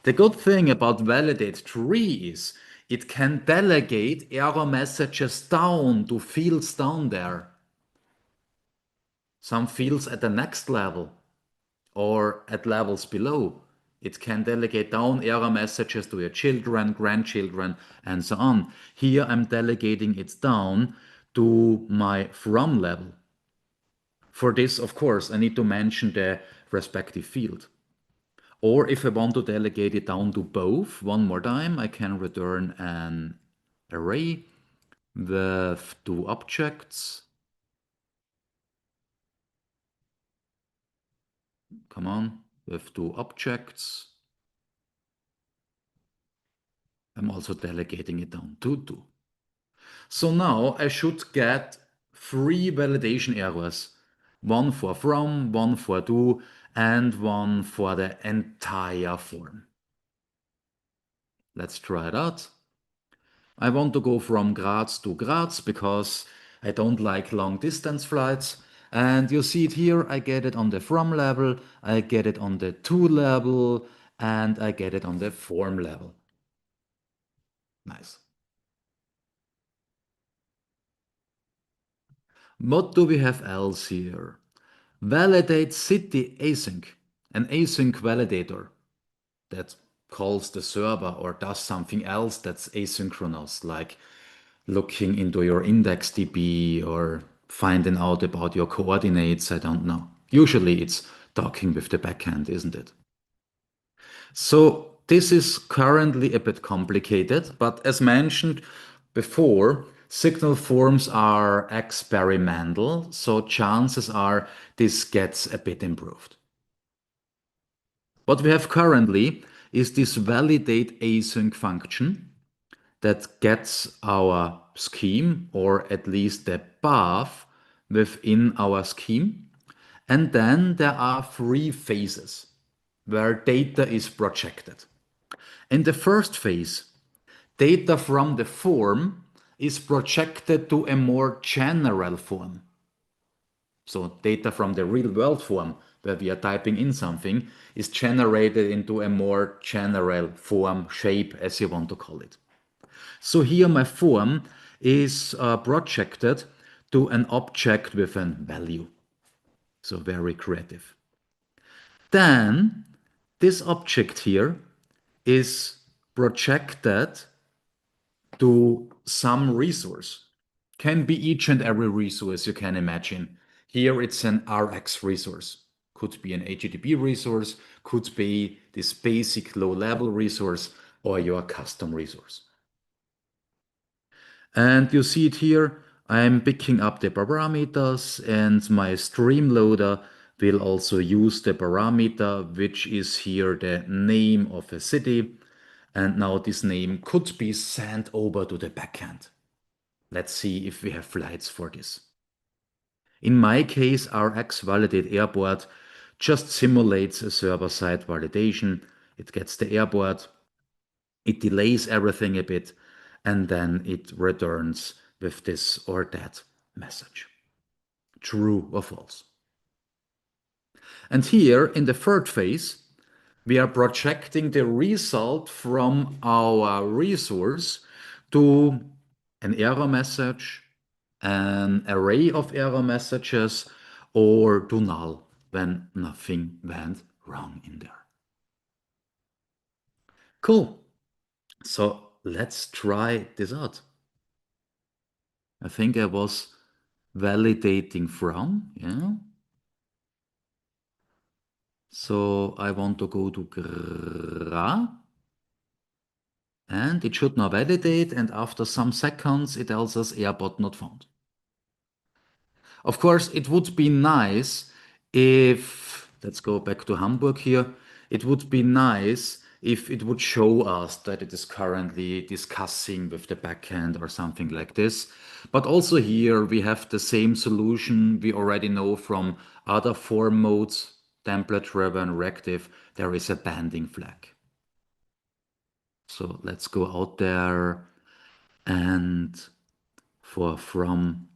The good thing about validate tree is it can delegate error messages down to fields down there. Some fields at the next level or at levels below. It can delegate down error messages to your children, grandchildren, and so on. Here I'm delegating it down to my from level. For this, of course, I need to mention the respective field. Or if I want to delegate it down to both one more time, I can return an array with two objects. Come on, with two objects. I'm also delegating it down to two. So now I should get three validation errors. One for from, one for to, and one for the entire form. Let's try it out. I want to go from Graz to Graz because I don't like long distance flights. And you see it here, I get it on the from level, I get it on the to level, and I get it on the form level. Nice. What do we have else here? Validate city async, an async validator that calls the server or does something else that's asynchronous, like looking into your index DB or finding out about your coordinates. I don't know. Usually it's talking with the backend, isn't it? So this is currently a bit complicated, but as mentioned before, signal forms are experimental, so chances are this gets a bit improved. What we have currently is this validate async function that gets our scheme, or at least the path within our scheme. And then there are three phases where data is projected. In the first phase, data from the form is projected to a more general form. So data from the real world form, where we are typing in something, is generated into a more general form, shape, as you want to call it. So here my form is projected to an object with a value. So very creative. Then this object here is projected to some resource. Can be each and every resource you can imagine. Here it's an Rx resource. Could be an HTTP resource, could be this basic low-level resource, or your custom resource. And you see it here, I'm picking up the parameters, and my stream loader will also use the parameter, which is here the name of a city. And now this name could be sent over to the backend. Let's see if we have flights for this. In my case, Rx validate airport just simulates a server-side validation. It gets the airport, it delays everything a bit, and then it returns with this or that message. True or false. And here in the third phase, we are projecting the result from our resource to an error message, an array of error messages, or to null when nothing went wrong in there. Cool. So let's try this out. I think I was validating from, yeah. So I want to go to gra, and it should now validate, and after some seconds it tells us airport not found. Of course, it would be nice if, let's go back to Hamburg here, it would be nice if it would show us that it is currently discussing with the backend or something like this. But also here we have the same solution we already know from other form modes, template driven, reactive, there is a banding flag. So let's go out there and from,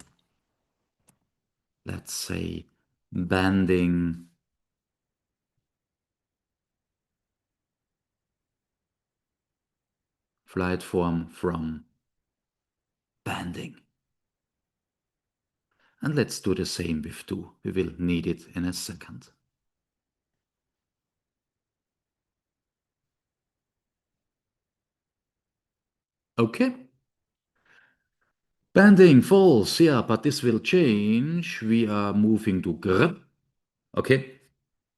let's say, banding flight form from banding. And let's do the same with to. We will need it in a second. Okay. Banding false, yeah, but this will change. We are moving to gr. Okay.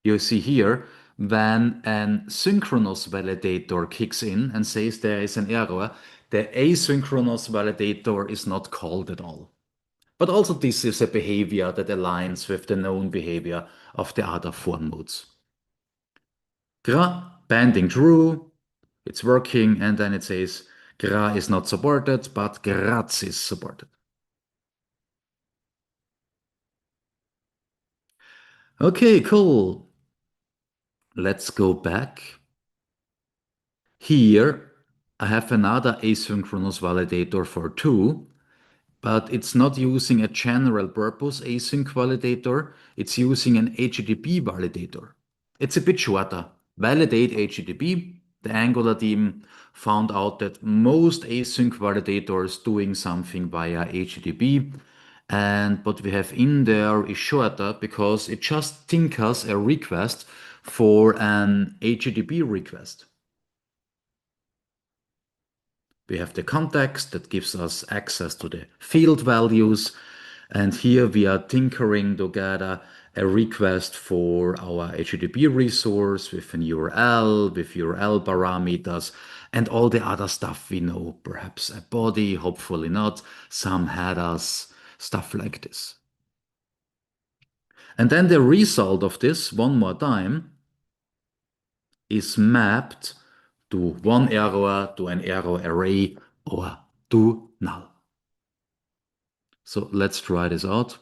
You see here, when an synchronous validator kicks in and says there is an error, the asynchronous validator is not called at all. But also this is a behavior that aligns with the known behavior of the other form modes. Gra, banding true, it's working, and then it says Gra is not supported, but Graz is supported. Okay, cool. Let's go back. Here, I have another asynchronous validator for to, but it's not using a general purpose async validator. It's using an HTTP validator. It's a bit shorter. Validate HTTP. The Angular team found out that most async validators doing something via HTTP, and what we have in there is shorter because it just tinkers a request for an HTTP request. We have the context that gives us access to the field values. And here we are tinkering together a request for our HTTP resource with an URL, with URL parameters, and all the other stuff we know. Perhaps a body, hopefully not, some headers, stuff like this. And then the result of this, one more time, is mapped to one error, to an error array, or to null. So let's try this out.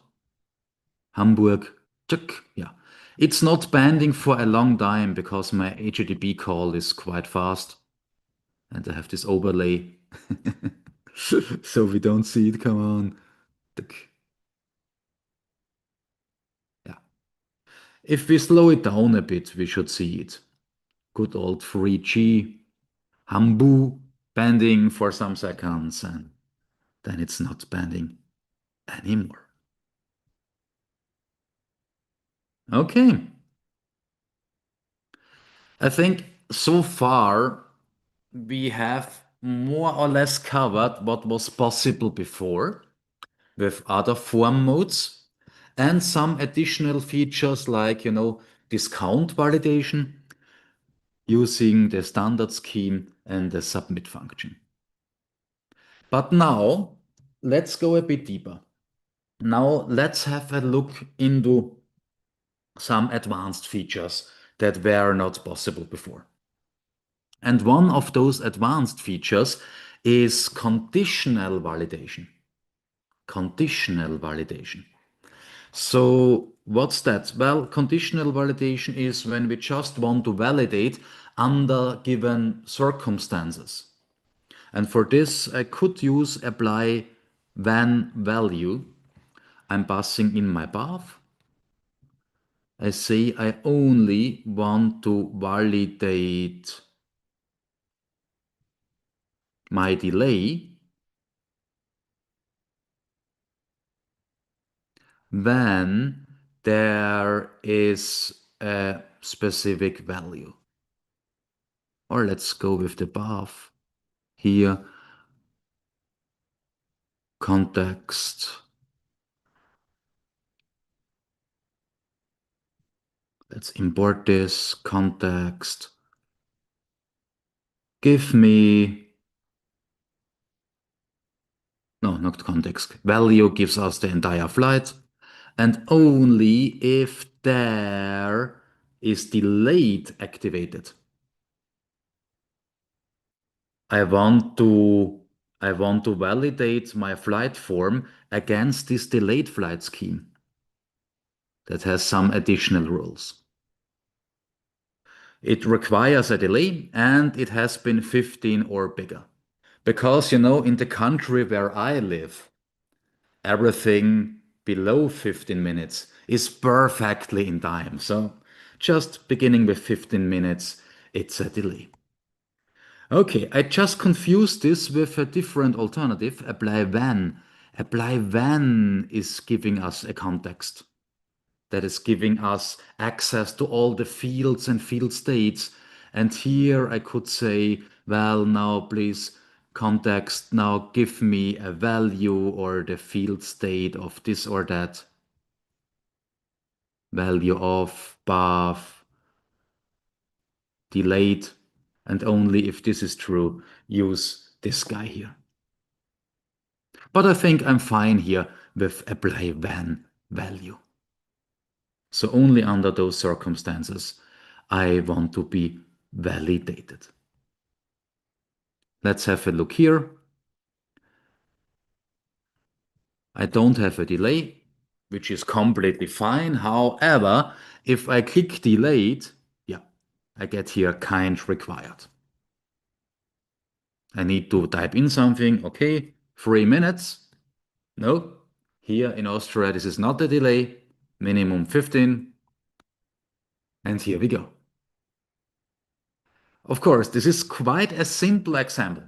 Hamburg, check, yeah. It's not banding for a long time because my HTTP call is quite fast and I have this overlay so we don't see it. Come on. Tick. Yeah. If we slow it down a bit, we should see it. Good old 3G, Hambu banding for some seconds and then it's not banding anymore. Okay. I think so far we have more or less covered what was possible before with other form modes and some additional features like, discount validation using the standard scheme and the submit function. But now let's go a bit deeper. Now let's have a look into some advanced features that were not possible before. And one of those advanced features is conditional validation. Conditional validation. So what's that? Well, conditional validation is when we just want to validate under given circumstances. And for this, I could use apply when value. I'm passing in my path. I say I only want to validate my delay when there is a specific value. Or let's go with the path here. Context. Let's import this context. Give me, no, not context. Value gives us the entire flight. And only if there is delayed activated. I want to validate my flight form against this delayed flight scheme that has some additional rules. It requires a delay and it has been 15 or bigger. Because, in the country where I live, everything below 15 minutes is perfectly in time. So just beginning with 15 minutes, it's a delay. Okay, I just confused this with a different alternative, apply when. Apply when is giving us a context that is giving us access to all the fields and field states. And here I could say, well, now please context, now give me a value or the field state of this or that. Value of path delayed, and only if this is true, use this guy here. But I think I'm fine here with apply when value. So only under those circumstances I want to be validated. Let's have a look here. I don't have a delay, which is completely fine. However, if I click delayed, yeah, I get here kind required. I need to type in something, okay, 3 minutes. No, here in Austria, this is not a delay, minimum 15, and here we go. Of course, this is quite a simple example,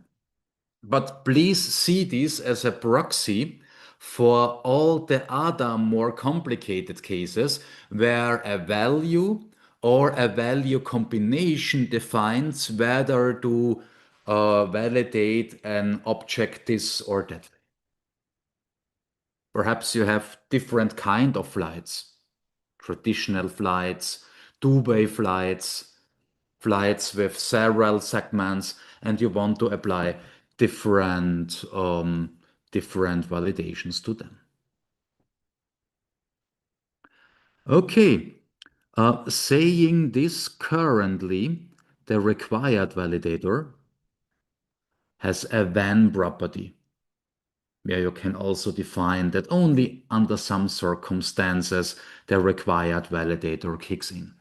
but please see this as a proxy for all the other more complicated cases where a value or a value combination defines whether to validate an object this or that. Perhaps you have different kind of flights, traditional flights, two-way flights, flights with several segments, and you want to apply different validations to them. Okay, saying this currently, the required validator has a when property, where you can also define that only under some circumstances the required validator kicks in.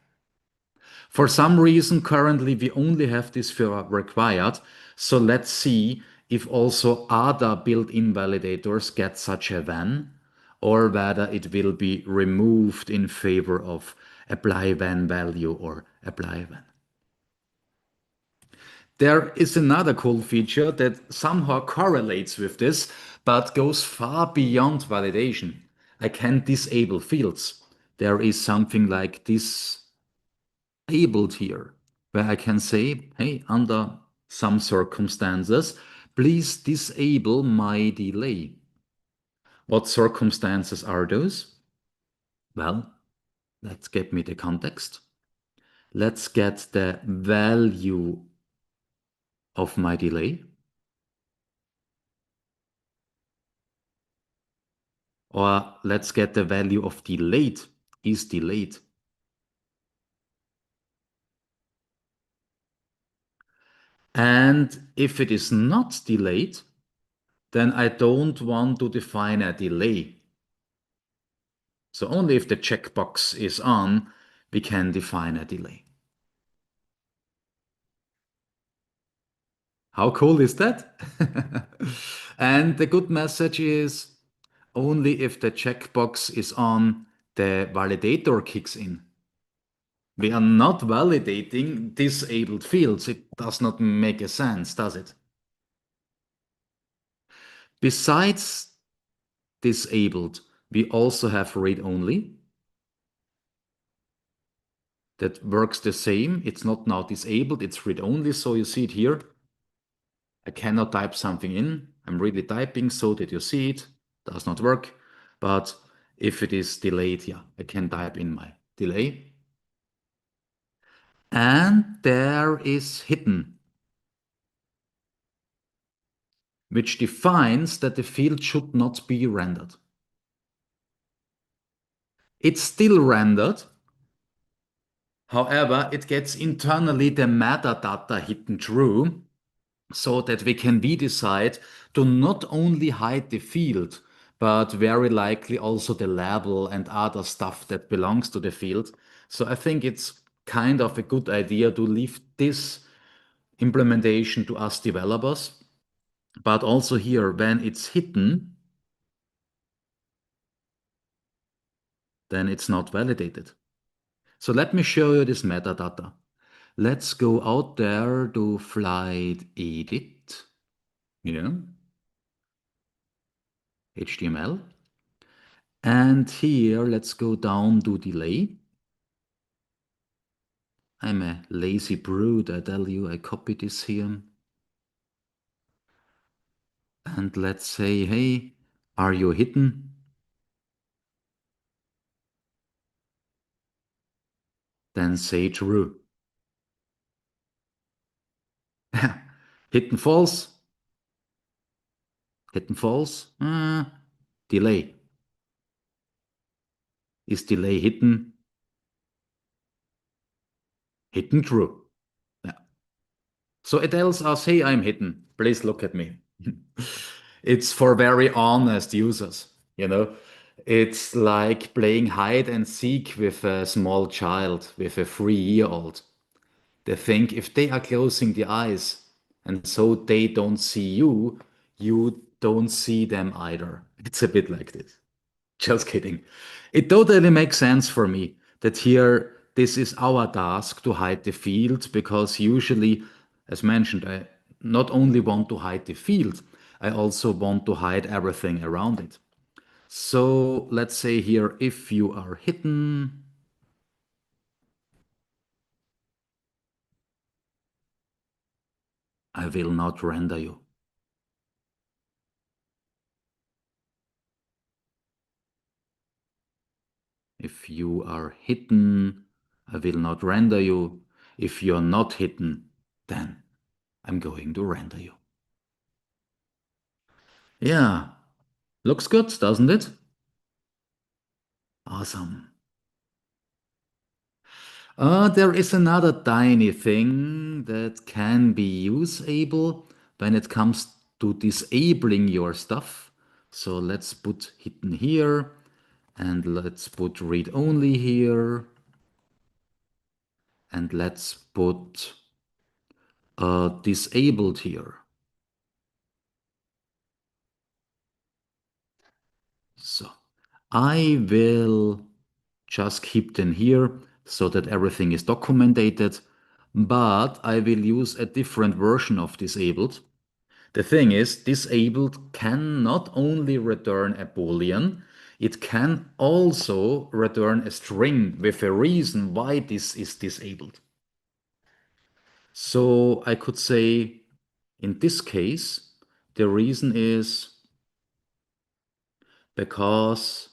For some reason, currently we only have this for required, so let's see if also other built-in validators get such a when, or whether it will be removed in favor of apply when value or apply when. There is another cool feature that somehow correlates with this, but goes far beyond validation. I can disable fields. There is something like disabled here, where I can say, hey, under some circumstances, please disable my delay. What circumstances are those? Well, let's get me the context. Let's get the value of my delay. Or let's get the value of delayed is delayed. And if it is not delayed, then I don't want to define a delay. So only if the checkbox is on, we can define a delay. How cool is that? And the good message is only if the checkbox is on, the validator kicks in. We are not validating disabled fields. It does not make a sense, does it? Besides disabled, we also have read-only. That works the same. It's not now disabled, it's read-only. So you see it here. I cannot type something in. I'm really typing so that you see it. Does not work. But if it is delayed, yeah, I can type in my delay. And there is hidden, which defines that the field should not be rendered. It's still rendered. However, it gets internally the metadata hidden true, so that we can decide to not only hide the field, but very likely also the label and other stuff that belongs to the field. So I think it's kind of a good idea to leave this implementation to us developers. But also here, when it's hidden, then it's not validated. So let me show you this metadata. Let's go out there to flight edit, yeah, HTML. And here, let's go down to delay. I'm a lazy brute, I tell you, I copy this here. And let's say, hey, are you hidden? Then say true. Hidden false. Hidden false. Delay. Is delay hidden? Hidden true. Yeah. So it tells us, hey, I'm hidden. Please look at me. It's for very honest users, you know. It's like playing hide and seek with a small child, with a 3-year-old. They think if they are closing the eyes and so they don't see you, you don't see them either. It's a bit like this. Just kidding. It totally makes sense for me that here this is our task to hide the field because usually, as mentioned, I not only want to hide the field, I also want to hide everything around it. So let's say here, if you are hidden, I will not render you. If you are hidden, I will not render you. If you're not hidden, then I'm going to render you. Yeah, looks good, doesn't it? Awesome. There is another tiny thing that can be usable when it comes to disabling your stuff. So let's put hidden here and let's put read only here and let's put disabled here. So I will just keep them here so that everything is documented, but I will use a different version of disabled. The thing is, disabled can not only return a boolean, it can also return a string with a reason why this is disabled. So I could say, in this case, the reason is because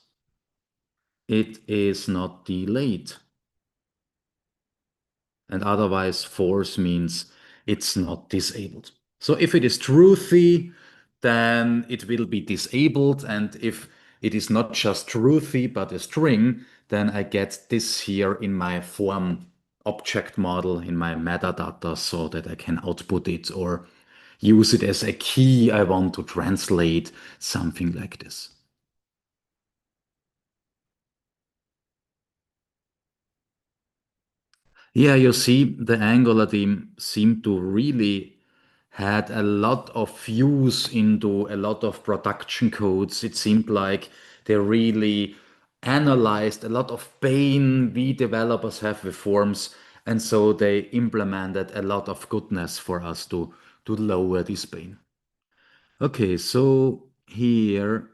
it is not delayed. And otherwise false means it's not disabled. So if it is truthy, then it will be disabled. And if it is not just truthy, but a string, then I get this here in my form object model in my metadata so that I can output it or use it as a key I want to translate, something like this. Yeah, you see, the Angular team seemed to really had a lot of views into a lot of production codes. It seemed like they really analyzed a lot of pain we developers have with forms, and so they implemented a lot of goodness for us to lower this pain. Okay, so here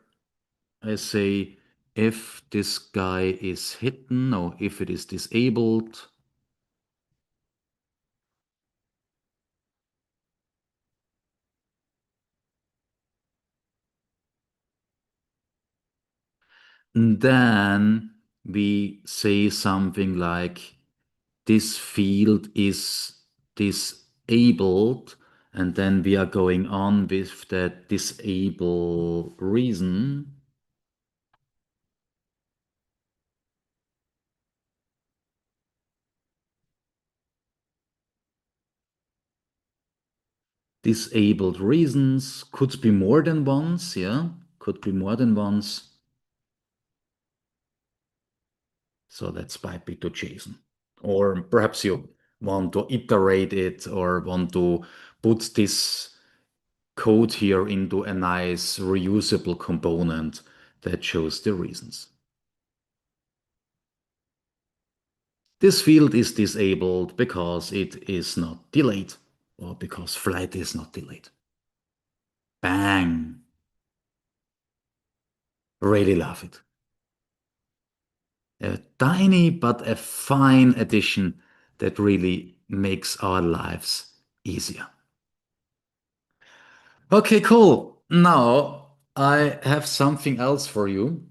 I say if this guy is hidden or if it is disabled. And then we say something like this field is disabled, and then we are going on with the disable reason. Disabled reasons could be more than once, yeah, could be more than once. So let's pipe it to JSON. Or perhaps you want to iterate it or want to put this code here into a nice reusable component that shows the reasons. This field is disabled because it is not delayed or because flight is not delayed. Bang! Really love it. A tiny but a fine addition that really makes our lives easier. Okay, cool. Now I have something else for you.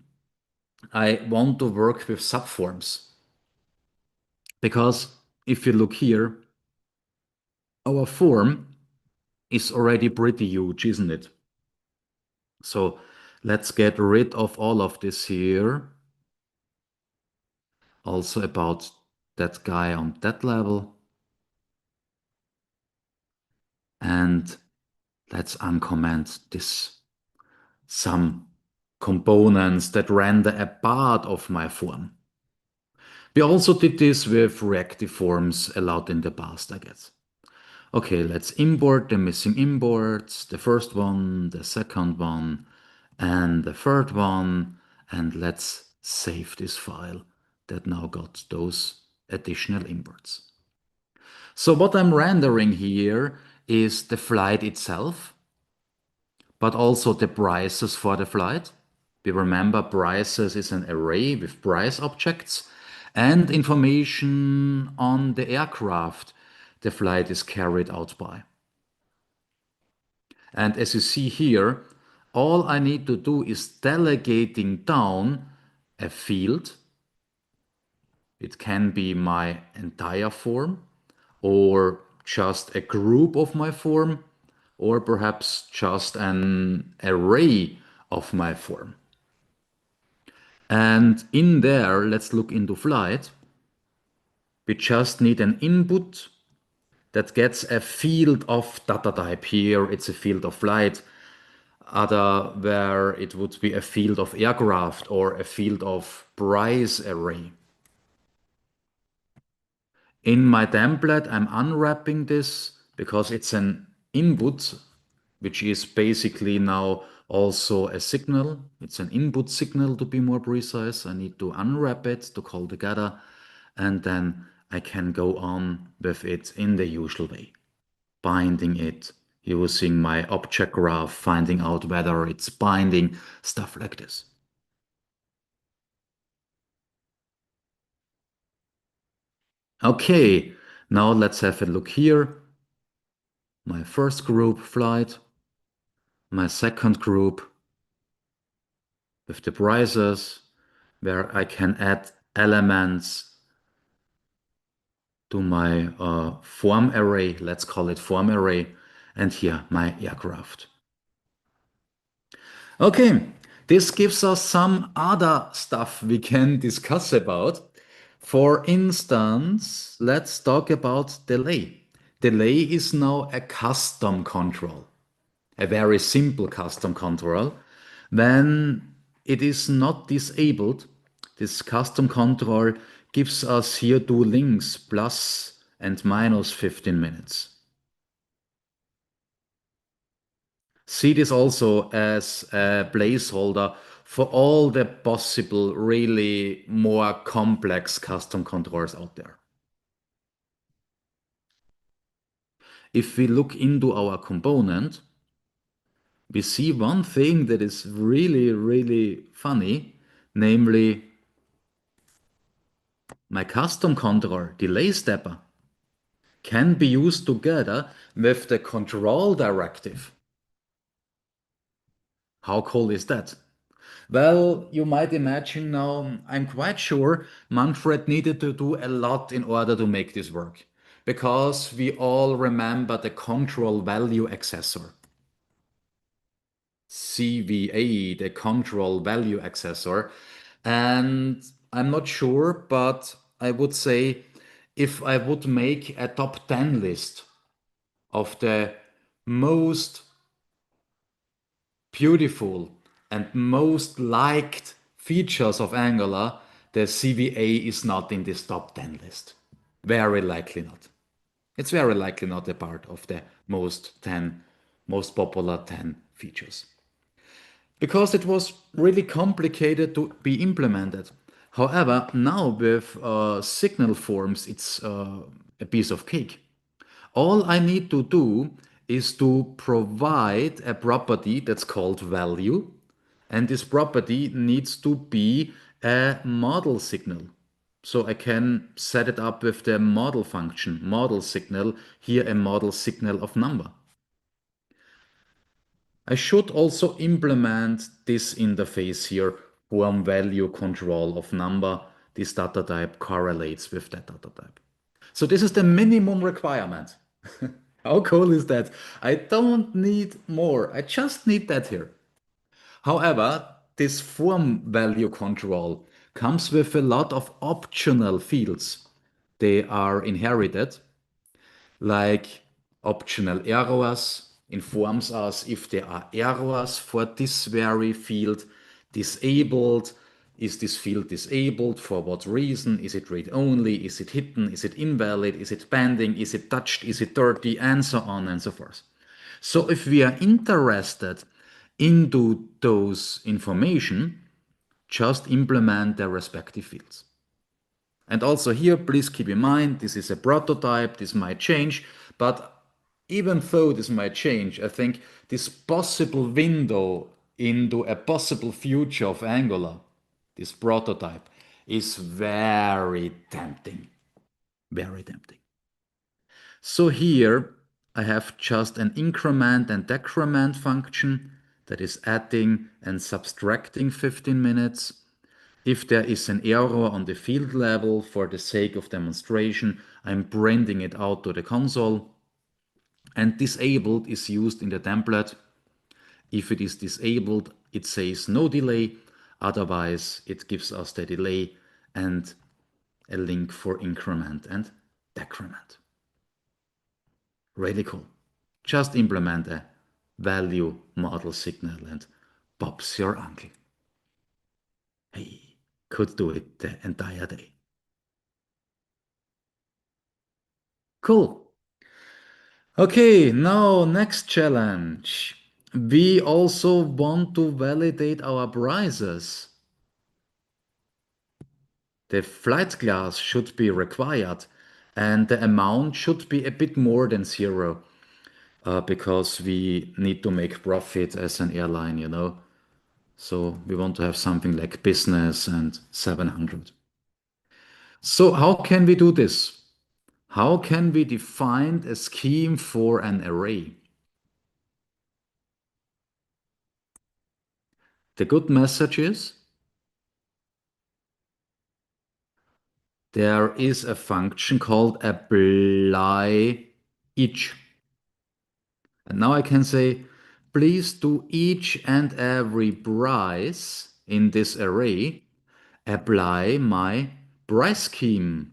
I want to work with subforms because if you look here, our form is already pretty huge, isn't it? So let's get rid of all of this here. Also about that guy on that level. And let's uncomment this. Some components that render a part of my form. We also did this with reactive forms allowed in the past, I guess. Okay, let's import the missing imports, the first one, the second one, and the third one, and let's save this file that now got those additional imports. So what I'm rendering here is the flight itself, but also the prices for the flight. We remember prices is an array with price objects and information on the aircraft the flight is carried out by. And as you see here, all I need to do is delegating down a field. It can be my entire form or just a group of my form or perhaps just an array of my form. And in there, let's look into flight. We just need an input that gets a field of data type. Here it's a field of flight, other where it would be a field of aircraft or a field of price array. In my template, I'm unwrapping this because it's an input, which is basically now also a signal. It's an input signal to be more precise. I need to unwrap it to call together, and then I can go on with it in the usual way, binding it using my object graph, finding out whether it's binding, stuff like this. Okay, now let's have a look here. My first group flight, my second group with the prices, where I can add elements to my form array, let's call it form array, and here my aircraft. Okay, this gives us some other stuff we can discuss about. For instance, let's talk about delay. Delay is now a custom control, a very simple custom control. When it is not disabled, this custom control gives us here two links, plus and minus 15 minutes. See this also as a placeholder for all the possible, really more complex custom controls out there. If we look into our component, we see one thing that is really, really funny, namely my custom control delay stepper can be used together with the control directive. How cool is that? Well, you might imagine now, I'm quite sure Manfred needed to do a lot in order to make this work, because we all remember the control value accessor. CVA, the control value accessor. And I'm not sure, but I would say if I would make a top 10 list of the most beautiful and most liked features of Angular, the CVA is not in this top 10 list. Very likely not. It's very likely not a part of the most popular 10 features, because it was really complicated to be implemented. However, now with signal forms, it's a piece of cake. All I need to do is to provide a property that's called value, and this property needs to be a model signal. So I can set it up with the model function, model signal, here a model signal of number. I should also implement this interface here, form value control of number. This data type correlates with that data type. So this is the minimum requirement. How cool is that? I don't need more. I just need that here. However, this form value control comes with a lot of optional fields. They are inherited, like optional errors, informs us if there are errors for this very field, disabled. Is this field disabled? For what reason? Is it read only? Is it hidden? Is it invalid? Is it pending? Is it touched? Is it dirty? And so on and so forth. So if we are interested into those information, just implement their respective fields. And also here, please keep in mind, this is a prototype, this might change, but even though this might change, I think this possible window into a possible future of Angular, this prototype, is very tempting, very tempting. So here I have just an increment and decrement function that is adding and subtracting 15 minutes. If there is an error on the field level, for the sake of demonstration, I'm printing it out to the console. And disabled is used in the template. If it is disabled, it says no delay. Otherwise, it gives us the delay and a link for increment and decrement. Really cool. Just implement a value model signal and Bob's your uncle. Hey, could do it the entire day. Cool. Okay, now next challenge. We also want to validate our prices. The flight class should be required and the amount should be a bit more than zero because we need to make profit as an airline, you know. So we want to have something like business and 700. So how can we do this? How can we define a scheme for an array? The good message is there is a function called apply each. And now I can say, please do each and every price in this array apply my price scheme,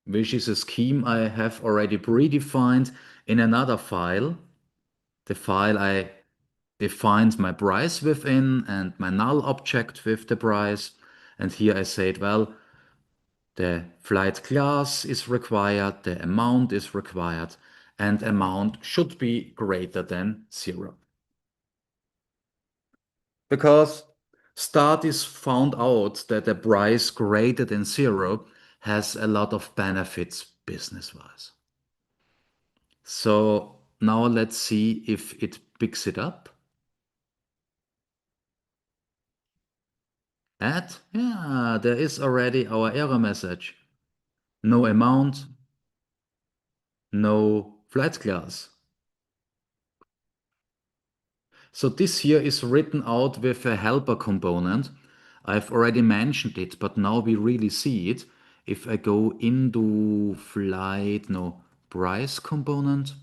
which is a scheme I have already predefined in another file. The file I defined my price within and my null object with the price. And here I said, well, the flight class is required, the amount is required, and amount should be greater than zero. Because Stardist found out that a price greater than zero has a lot of benefits business-wise. So now let's see if it picks it up. Add, yeah, there is already our error message. No amount, no flight class. So this here is written out with a helper component. I've already mentioned it, but now we really see it. If I go into price component,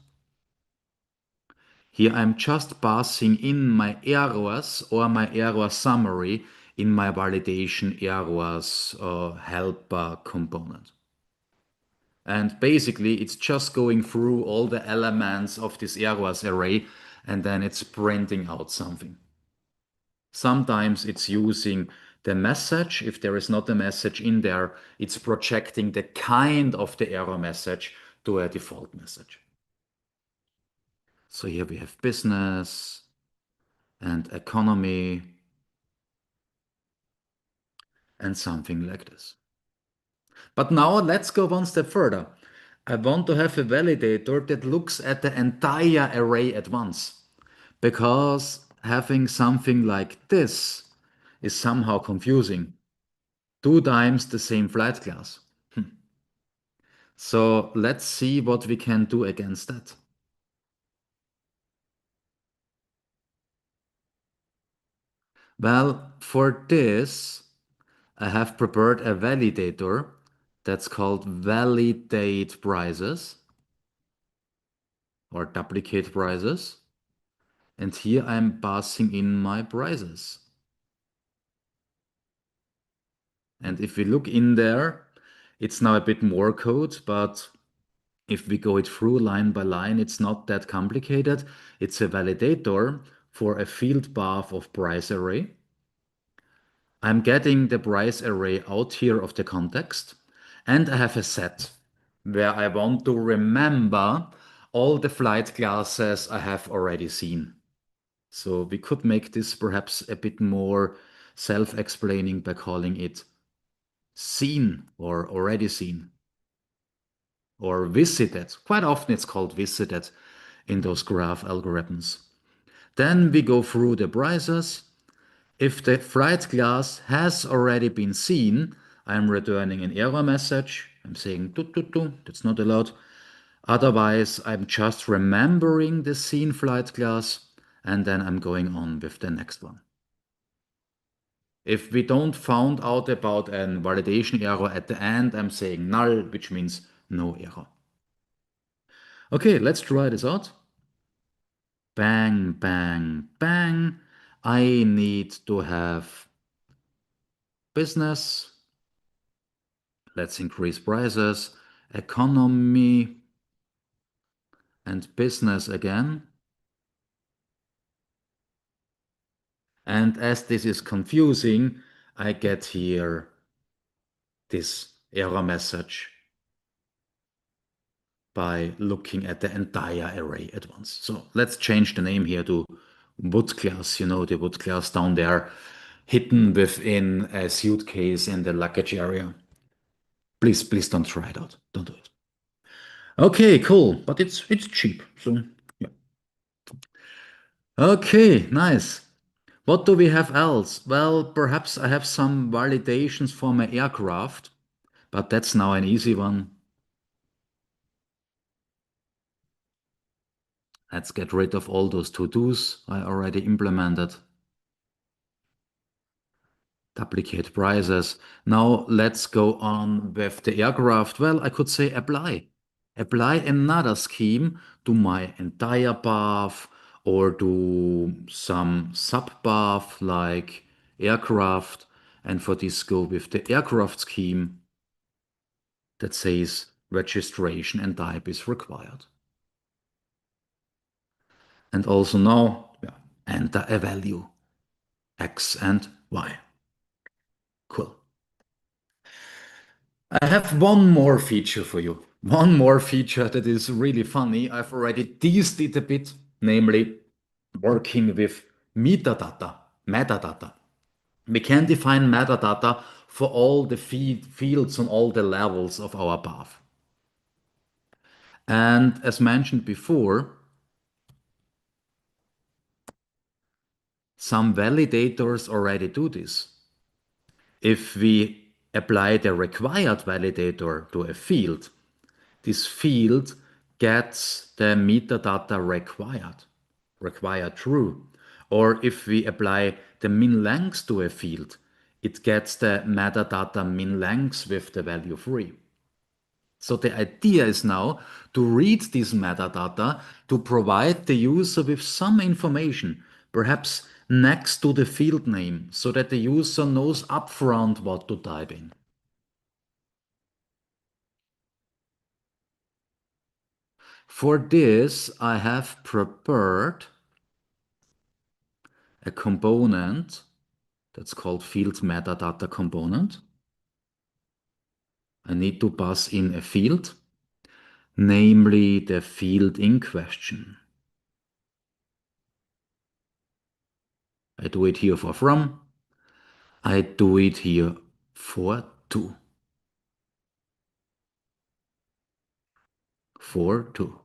here I'm just passing in my errors or my error summary in my validation errors helper component. And basically it's just going through all the elements of this errors array and then it's printing out something. Sometimes it's using the message. If there is not a message in there, it's projecting the kind of the error message to a default message. So here we have business and economy and something like this. But now let's go one step further. I want to have a validator that looks at the entire array at once, because having something like this is somehow confusing. Two times the same flight class. So let's see what we can do against that. Well, for this, I have prepared a validator that's called validate prices or duplicate prices. And here I'm passing in my prices. And if we look in there, it's now a bit more code, but if we go it through line by line, it's not that complicated. It's a validator for a field path of price array. I'm getting the price array out here of the context, and I have a set where I want to remember all the flight classes I have already seen. So we could make this perhaps a bit more self-explaining by calling it seen or already seen or visited. Quite often it's called visited in those graph algorithms. Then we go through the prices. If the fried glass has already been seen, I'm returning an error message. I'm saying that's not allowed. Otherwise, I'm just remembering the seen fried glass and then I'm going on with the next one. If we don't found out about an validation error at the end, I'm saying null, which means no error. Okay, let's try this out. Bang, bang, bang. I need to have business. Let's increase prices. Economy and business again. And as this is confusing, I get here this error message by looking at the entire array at once. So let's change the name here to wood class, the wood class down there, hidden within a suitcase in the luggage area. Please don't try it out. Don't do it. Okay, cool. But it's cheap. So yeah. Okay, nice. What do we have else? Well, perhaps I have some validations for my aircraft, but that's now an easy one. Let's get rid of all those to-dos I already implemented. Duplicate prices. Now let's go on with the aircraft. Well, I could say apply. Apply another scheme to my entire path or to some sub-path like aircraft. And for this, go with the aircraft scheme that says registration and type is required. And also now, yeah, enter a value, X and Y. Cool. I have one more feature for you. One more feature that is really funny. I've already teased it a bit, namely working with metadata, metadata. We can define metadata for all the fields on all the levels of our path. And as mentioned before, some validators already do this. If we apply the required validator to a field, this field gets the metadata required true. Or if we apply the min length to a field, it gets the metadata min length with the value 3. So the idea is now to read this metadata to provide the user with some information, perhaps next to the field name, so that the user knows upfront what to type in. For this, I have prepared a component that's called field metadata component. I need to pass in a field, namely the field in question. I do it here for from. I do it here for to. For to.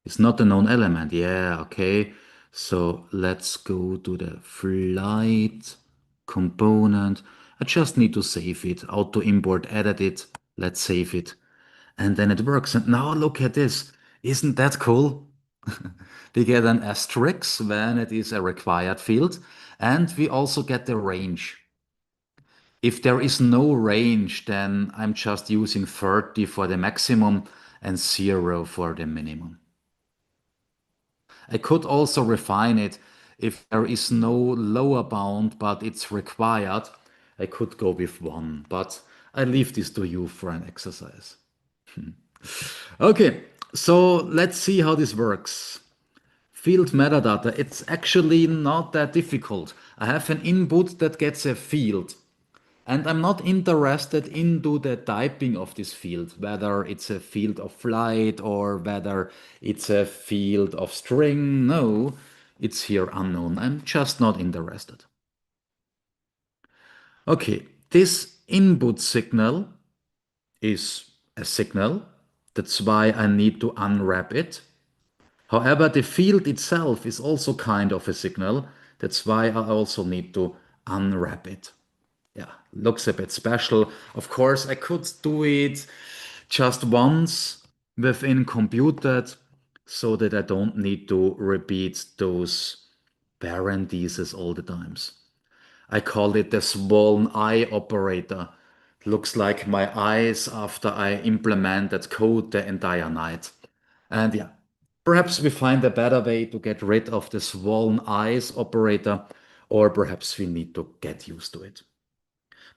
It's not a known element. Yeah, okay. So let's go to the flight component. I just need to save it. Auto import, edit it. Let's save it. And then it works. And now look at this. Isn't that cool? We get an asterisk when it is a required field. And we also get the range. If there is no range, then I'm just using 30 for the maximum and 0 for the minimum. I could also refine it if there is no lower bound, but it's required. I could go with 1, but I leave this to you for an exercise. Okay, so let's see how this works. Field metadata, it's actually not that difficult. I have an input that gets a field. And I'm not interested into the typing of this field, whether it's a field of flight or whether it's a field of string. No, it's here unknown. I'm just not interested. Okay, this input signal is a signal. That's why I need to unwrap it. However, the field itself is also kind of a signal. That's why I also need to unwrap it. Yeah, looks a bit special. Of course, I could do it just once within computed so that I don't need to repeat those parentheses all the times. I call it the swollen eye operator. Looks like my eyes after I implemented code the entire night. And yeah, perhaps we find a better way to get rid of the swollen eyes operator, or perhaps we need to get used to it.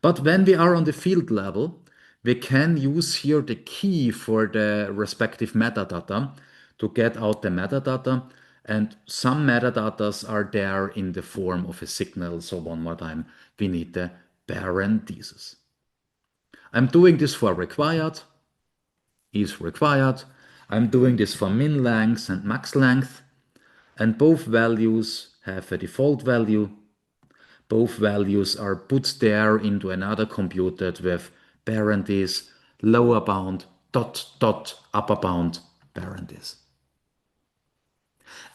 But when we are on the field level, we can use here the key for the respective metadata to get out the metadata. And some metadatas are there in the form of a signal. So one more time, we need the parentheses. I'm doing this for required, is required. I'm doing this for min length and max length. And both values have a default value. Both values are put there into another computed with parentheses, lower bound, dot, dot, upper bound, parentheses.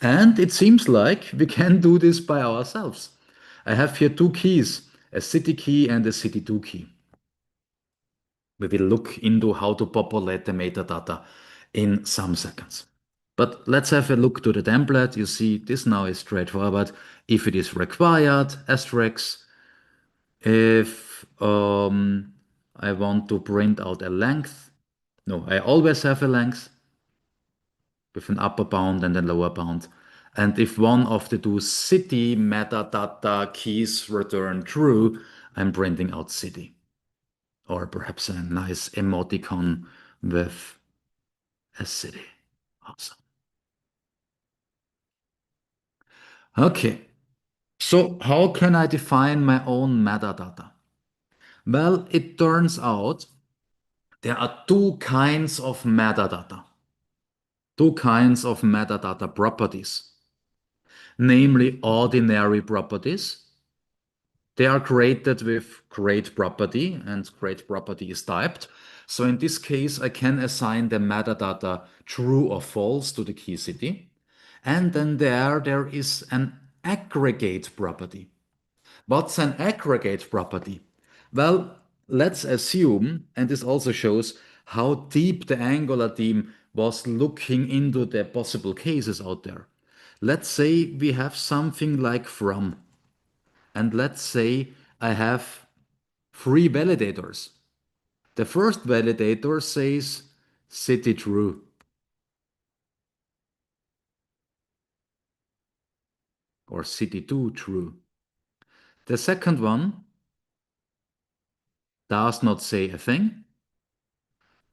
And it seems like we can do this by ourselves. I have here two keys, a city key and a city2 key. We will look into how to populate the metadata in some seconds. But let's have a look to the template. You see, this now is straightforward. If it is required, asterisk, if I want to print out a length, no, I always have a length with an upper bound and a lower bound. And if one of the two city metadata keys return true, I'm printing out city. Or perhaps a nice emoticon with a city. Awesome. Okay, so how can I define my own metadata? Well, it turns out there are two kinds of metadata. Two kinds of metadata properties, namely ordinary properties. They are created with create property, and create property is typed. So in this case, I can assign the metadata true or false to the key city. And then there is an aggregate property. What's an aggregate property? Well, let's assume, and this also shows how deep the Angular team was looking into the possible cases out there. Let's say we have something like from, and let's say I have three validators. The first validator says city true or city2 true. The second one does not say a thing.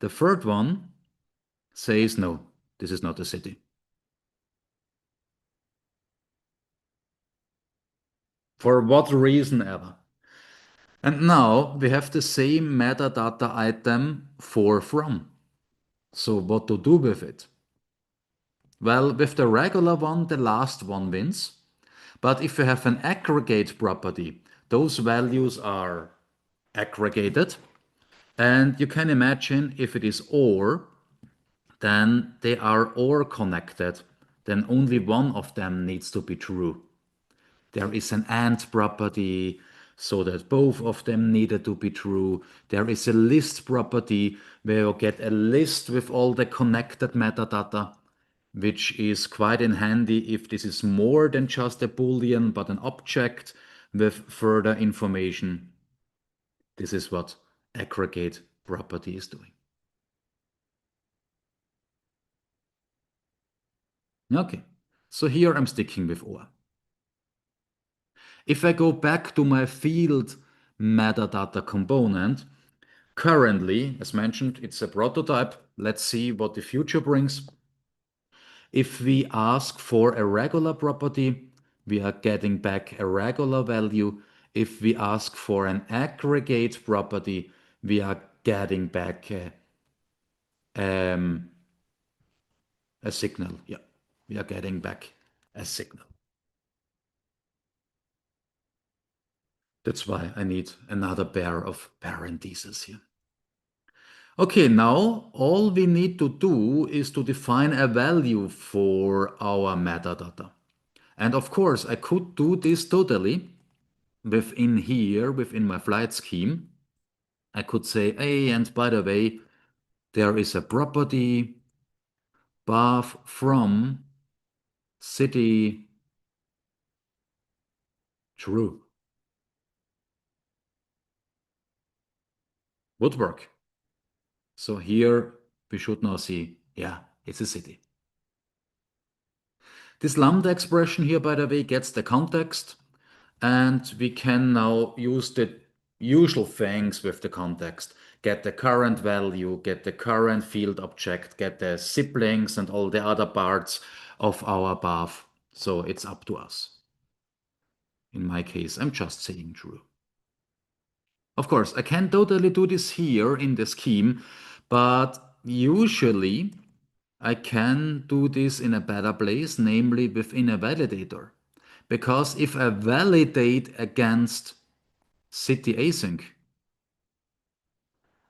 The third one says no, this is not a city. For what reason ever. And now we have the same metadata item for from. So what to do with it? Well, with the regular one, the last one wins. But if you have an aggregate property, those values are aggregated. And you can imagine if it is OR, then they are OR connected. Then only one of them needs to be true. There is an AND property, so that both of them needed to be true. There is a list property where you get a list with all the connected metadata, which is quite in handy if this is more than just a Boolean, but an object with further information. This is what aggregate property is doing. Okay, so here I'm sticking with OR. If I go back to my field metadata component, currently, as mentioned, it's a prototype. Let's see what the future brings. If we ask for a regular property, we are getting back a regular value. If we ask for an aggregate property, we are getting back um, a signal. Yeah, we are getting back a signal. That's why I need another pair of parentheses here. Okay, now all we need to do is to define a value for our metadata. And of course, I could do this totally within here, within my flight scheme. I could say, hey, and by the way, there is a property path from city true. Would work. So here we should now see, yeah, it's a city. This lambda expression here, by the way, gets the context, and we can now use the usual things with the context. Get the current value, get the current field object, get the siblings and all the other parts of our path. So it's up to us. In my case, I'm just saying true. Of course, I can totally do this here in the scheme, but usually I can do this in a better place, namely within a validator. Because if I validate against city async,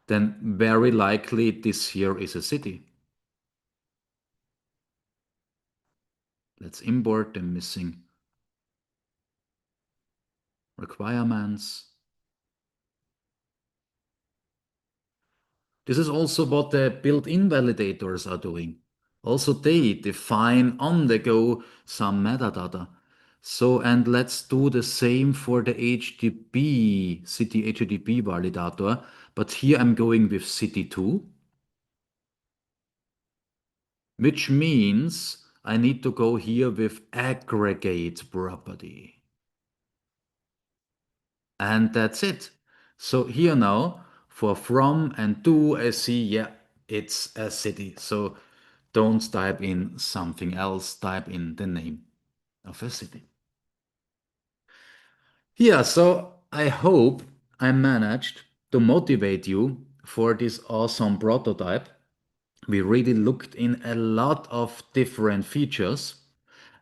then very likely this here is a city. Let's import the missing requirements. This is also what the built-in validators are doing. Also, they define on the go some metadata. So, and let's do the same for the HTTP, city HTTP validator. But here I'm going with city2, which means I need to go here with aggregate property. And that's it. So here now, for from and to, I see, yeah, it's a city. So don't type in something else, type in the name of a city. Yeah, so I hope I managed to motivate you for this awesome prototype. We really looked in a lot of different features.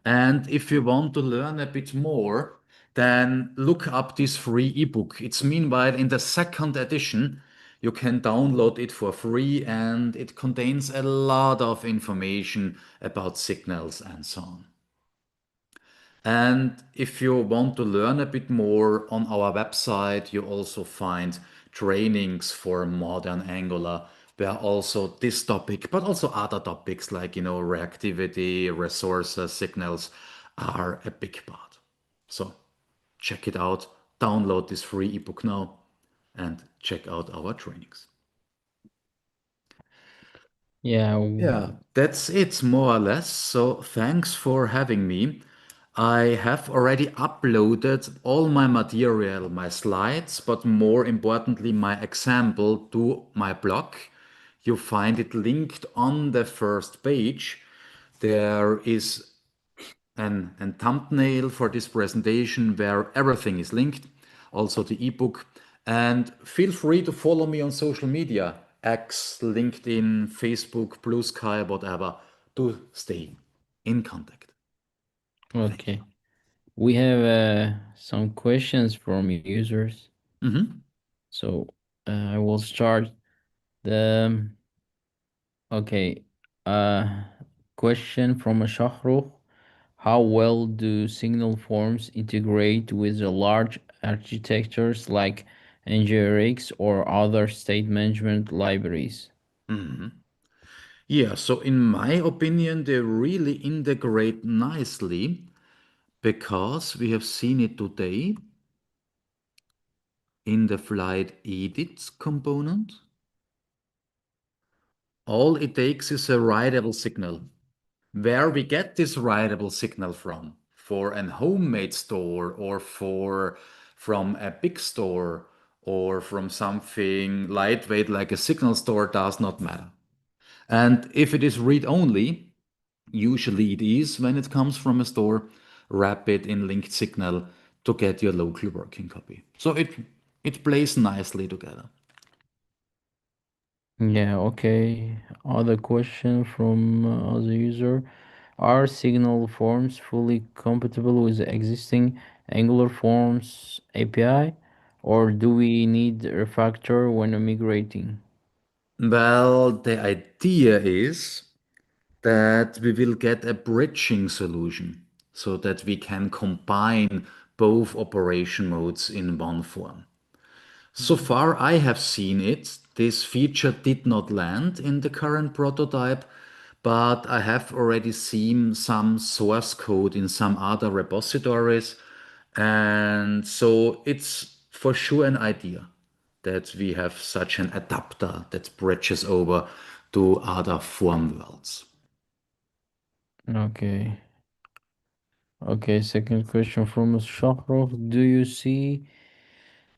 And if you want to learn a bit more, then look up this free ebook. It's meanwhile in the second edition. You can download it for free and it contains a lot of information about signals and so on. And if you want to learn a bit more on our website, you also find trainings for modern Angular, where also this topic, but also other topics like, reactivity, resources, signals are a big part. So check it out, download this free ebook now, and check out our trainings. Yeah, Yeah, that's it, more or less. So thanks for having me. I have already uploaded all my material, my slides, but more importantly, my example to my blog. You find it linked on the first page. There is an thumbnail for this presentation where everything is linked, also the ebook. And feel free to follow me on social media, X, LinkedIn, Facebook, Blue Sky, whatever, to stay in contact. Thank you. okay. We have some questions from users. Mhm. So I will start the okay. Uh, question from a Shahrukh. How well do signal forms integrate with the large architectures like NGRX or other state management libraries? Mhm. Yeah, so in my opinion, they really integrate nicely because we have seen it today in the flight edits component. All it takes is a writable signal. Where we get this writable signal from, for an homemade store or from a big store or from something lightweight like a signal store does not matter. And if it is read only, usually it is when it comes from a store, wrap it in linked signal. to get your local working copy. So it plays nicely together. Yeah, okay. Other question from other user. Are Signal Forms fully compatible with the existing Angular Forms API, or do we need refactor when migrating? Well, the idea is that we will get a bridging solution so that we can combine both operation modes in one form. So far, I have seen it. This feature did not land in the current prototype, but I have already seen some source code in some other repositories. And so it's for sure an idea that we have such an adapter that bridges over to other form worlds. Okay. Okay, second question from Shahrukh. Do you see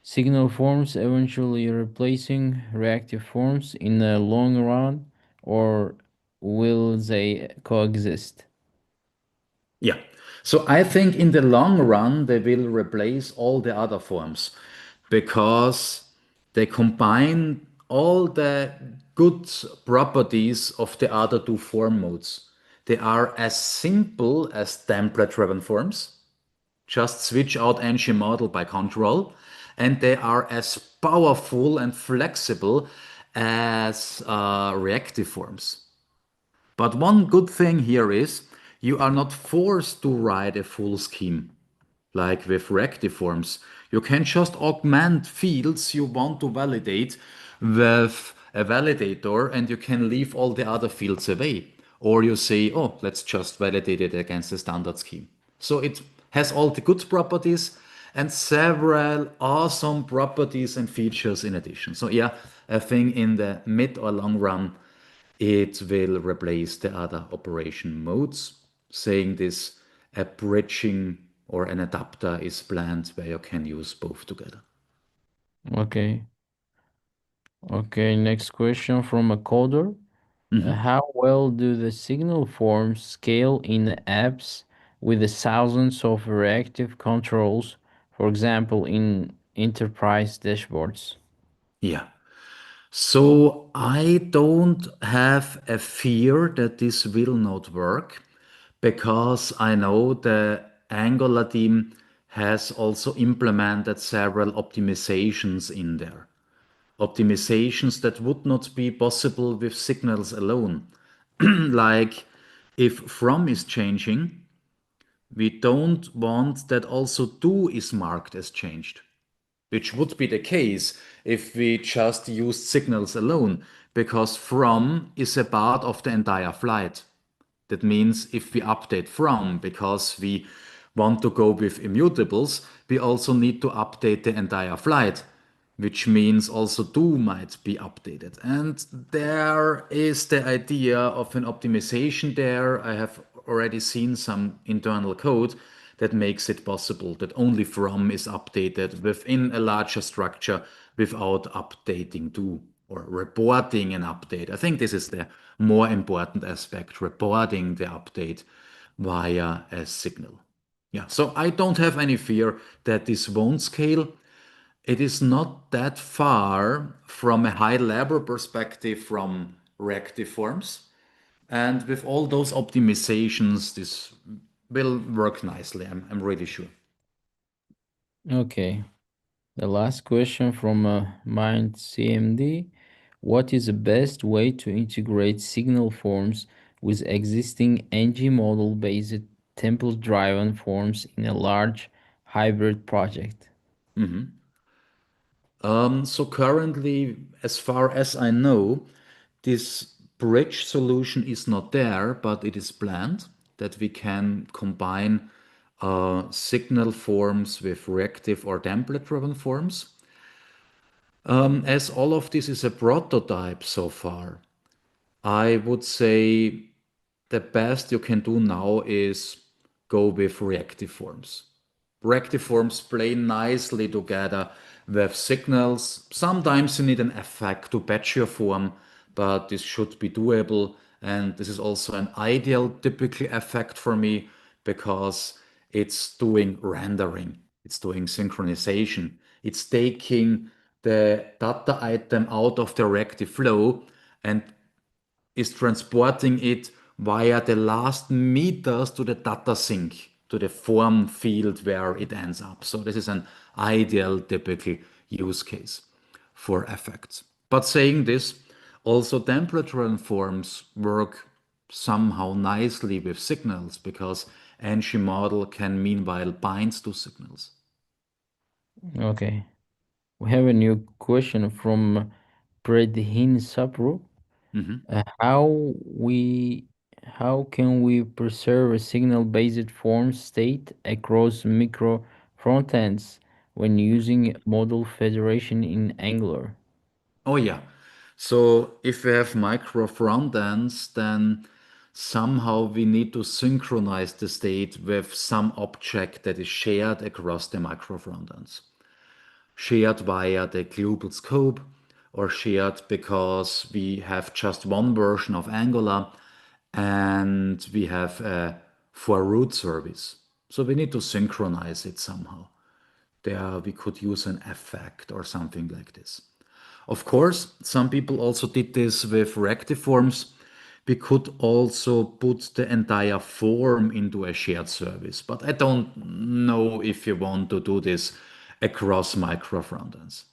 Signal Forms eventually replacing reactive forms in the long run, or will they coexist? Yeah. So I think in the long run, they will replace all the other forms because they combine all the good properties of the other two form modes. They are as simple as template-driven forms, just switch out ng model by control, and they are as powerful and flexible as reactive forms. But one good thing here is you are not forced to write a full scheme like with reactive forms. You can just augment fields you want to validate with a validator and you can leave all the other fields away. Or you say, oh, let's just validate it against the standard scheme. So it has all the good properties and several awesome properties and features in addition. So yeah, I think in the mid or long run, it will replace the other operation modes. Saying this, a bridging or an adapter is planned where you can use both together. Okay. Okay, next question from a coder. Mhm. How well do the signal forms scale in apps with the thousands of reactive controls, for example, in enterprise dashboards? Yeah. So I don't have a fear that this will not work because I know the Angular team has also implemented several optimizations in there. Optimizations that would not be possible with signals alone. Like if from is changing, we don't want that also do is marked as changed, which would be the case if we just used signals alone, because from is a part of the entire flight. That means if we update from, because we want to go with immutables, we also need to update the entire flight, which means also do might be updated. And there is the idea of an optimization there. I have already seen some internal code that makes it possible that only from is updated within a larger structure without updating do or reporting an update. I think this is the more important aspect, reporting the update via a signal. Yeah, so I don't have any fear that this won't scale. It is not that far from a high level perspective from reactive forms. And with all those optimizations, this will work nicely. I'm really sure. Okay. The last question from Mind CMD. What is the best way to integrate signal forms with existing ng model based template driven forms in a large hybrid project? So currently, as far as I know, this bridge solution is not there, but it is planned that we can combine signal forms with reactive or template-driven forms. As all of this is a prototype so far, I would say the best you can do now is go with reactive forms. Reactive forms play nicely together with signals. Sometimes you need an effect to batch your form, but this should be doable. And this is also an ideal typical effect for me because it's doing rendering. It's doing synchronization. It's taking the data item out of the reactive flow and is transporting it via the last meters to the data sink, to the form field where it ends up. So this is an ideal typical use case for effects. But saying this, also temperature forms work somehow nicely with signals because NG model can meanwhile bind to signals. Okay. We have a new question from Predhin Sapro. Mhm. We how can we preserve a signal-based form state across micro frontends when using model federation in Angular? Oh yeah. So if we have micro front ends, then somehow we need to synchronize the state with some object that is shared across the micro front ends. Shared via the global scope or shared because we have just one version of Angular and we have a for root service. So we need to synchronize it somehow. There we could use an effect or something like this. Of course, some people also did this with rectiforms. We could also put the entire form into a shared service, but I don't know if you want to do this across micro frontends.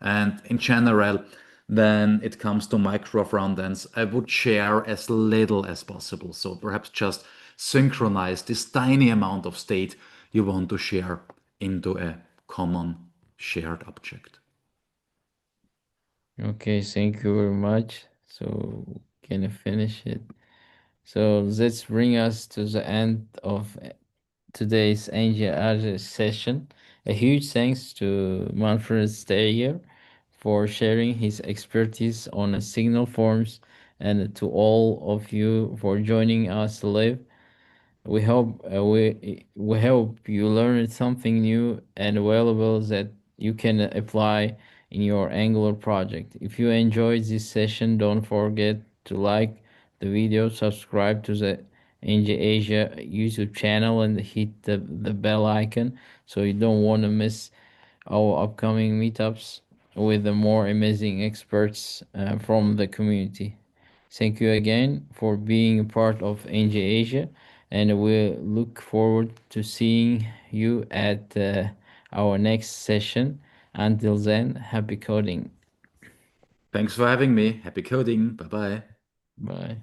And in general, when it comes to micro frontends, I would share as little as possible. So perhaps just synchronize this tiny amount of state you want to share into a common shared object. Okay, thank you very much. So can I finish it? So let's bring us to the end of today's Angel Azure session. A huge thanks to Manfred Steyer for sharing his expertise on signal forms and to all of you for joining us live. We hope you learned something new and valuable that you can apply in your Angular project. If you enjoyed this session, don't forget to like the video, subscribe to the NG Asia YouTube channel, and hit the bell icon so you don't want to miss our upcoming meetups with the more amazing experts from the community. Thank you again for being a part of NG Asia, and we look forward to seeing you at our next session. Until then, happy coding. Thanks for having me. Happy coding. Bye bye. Bye.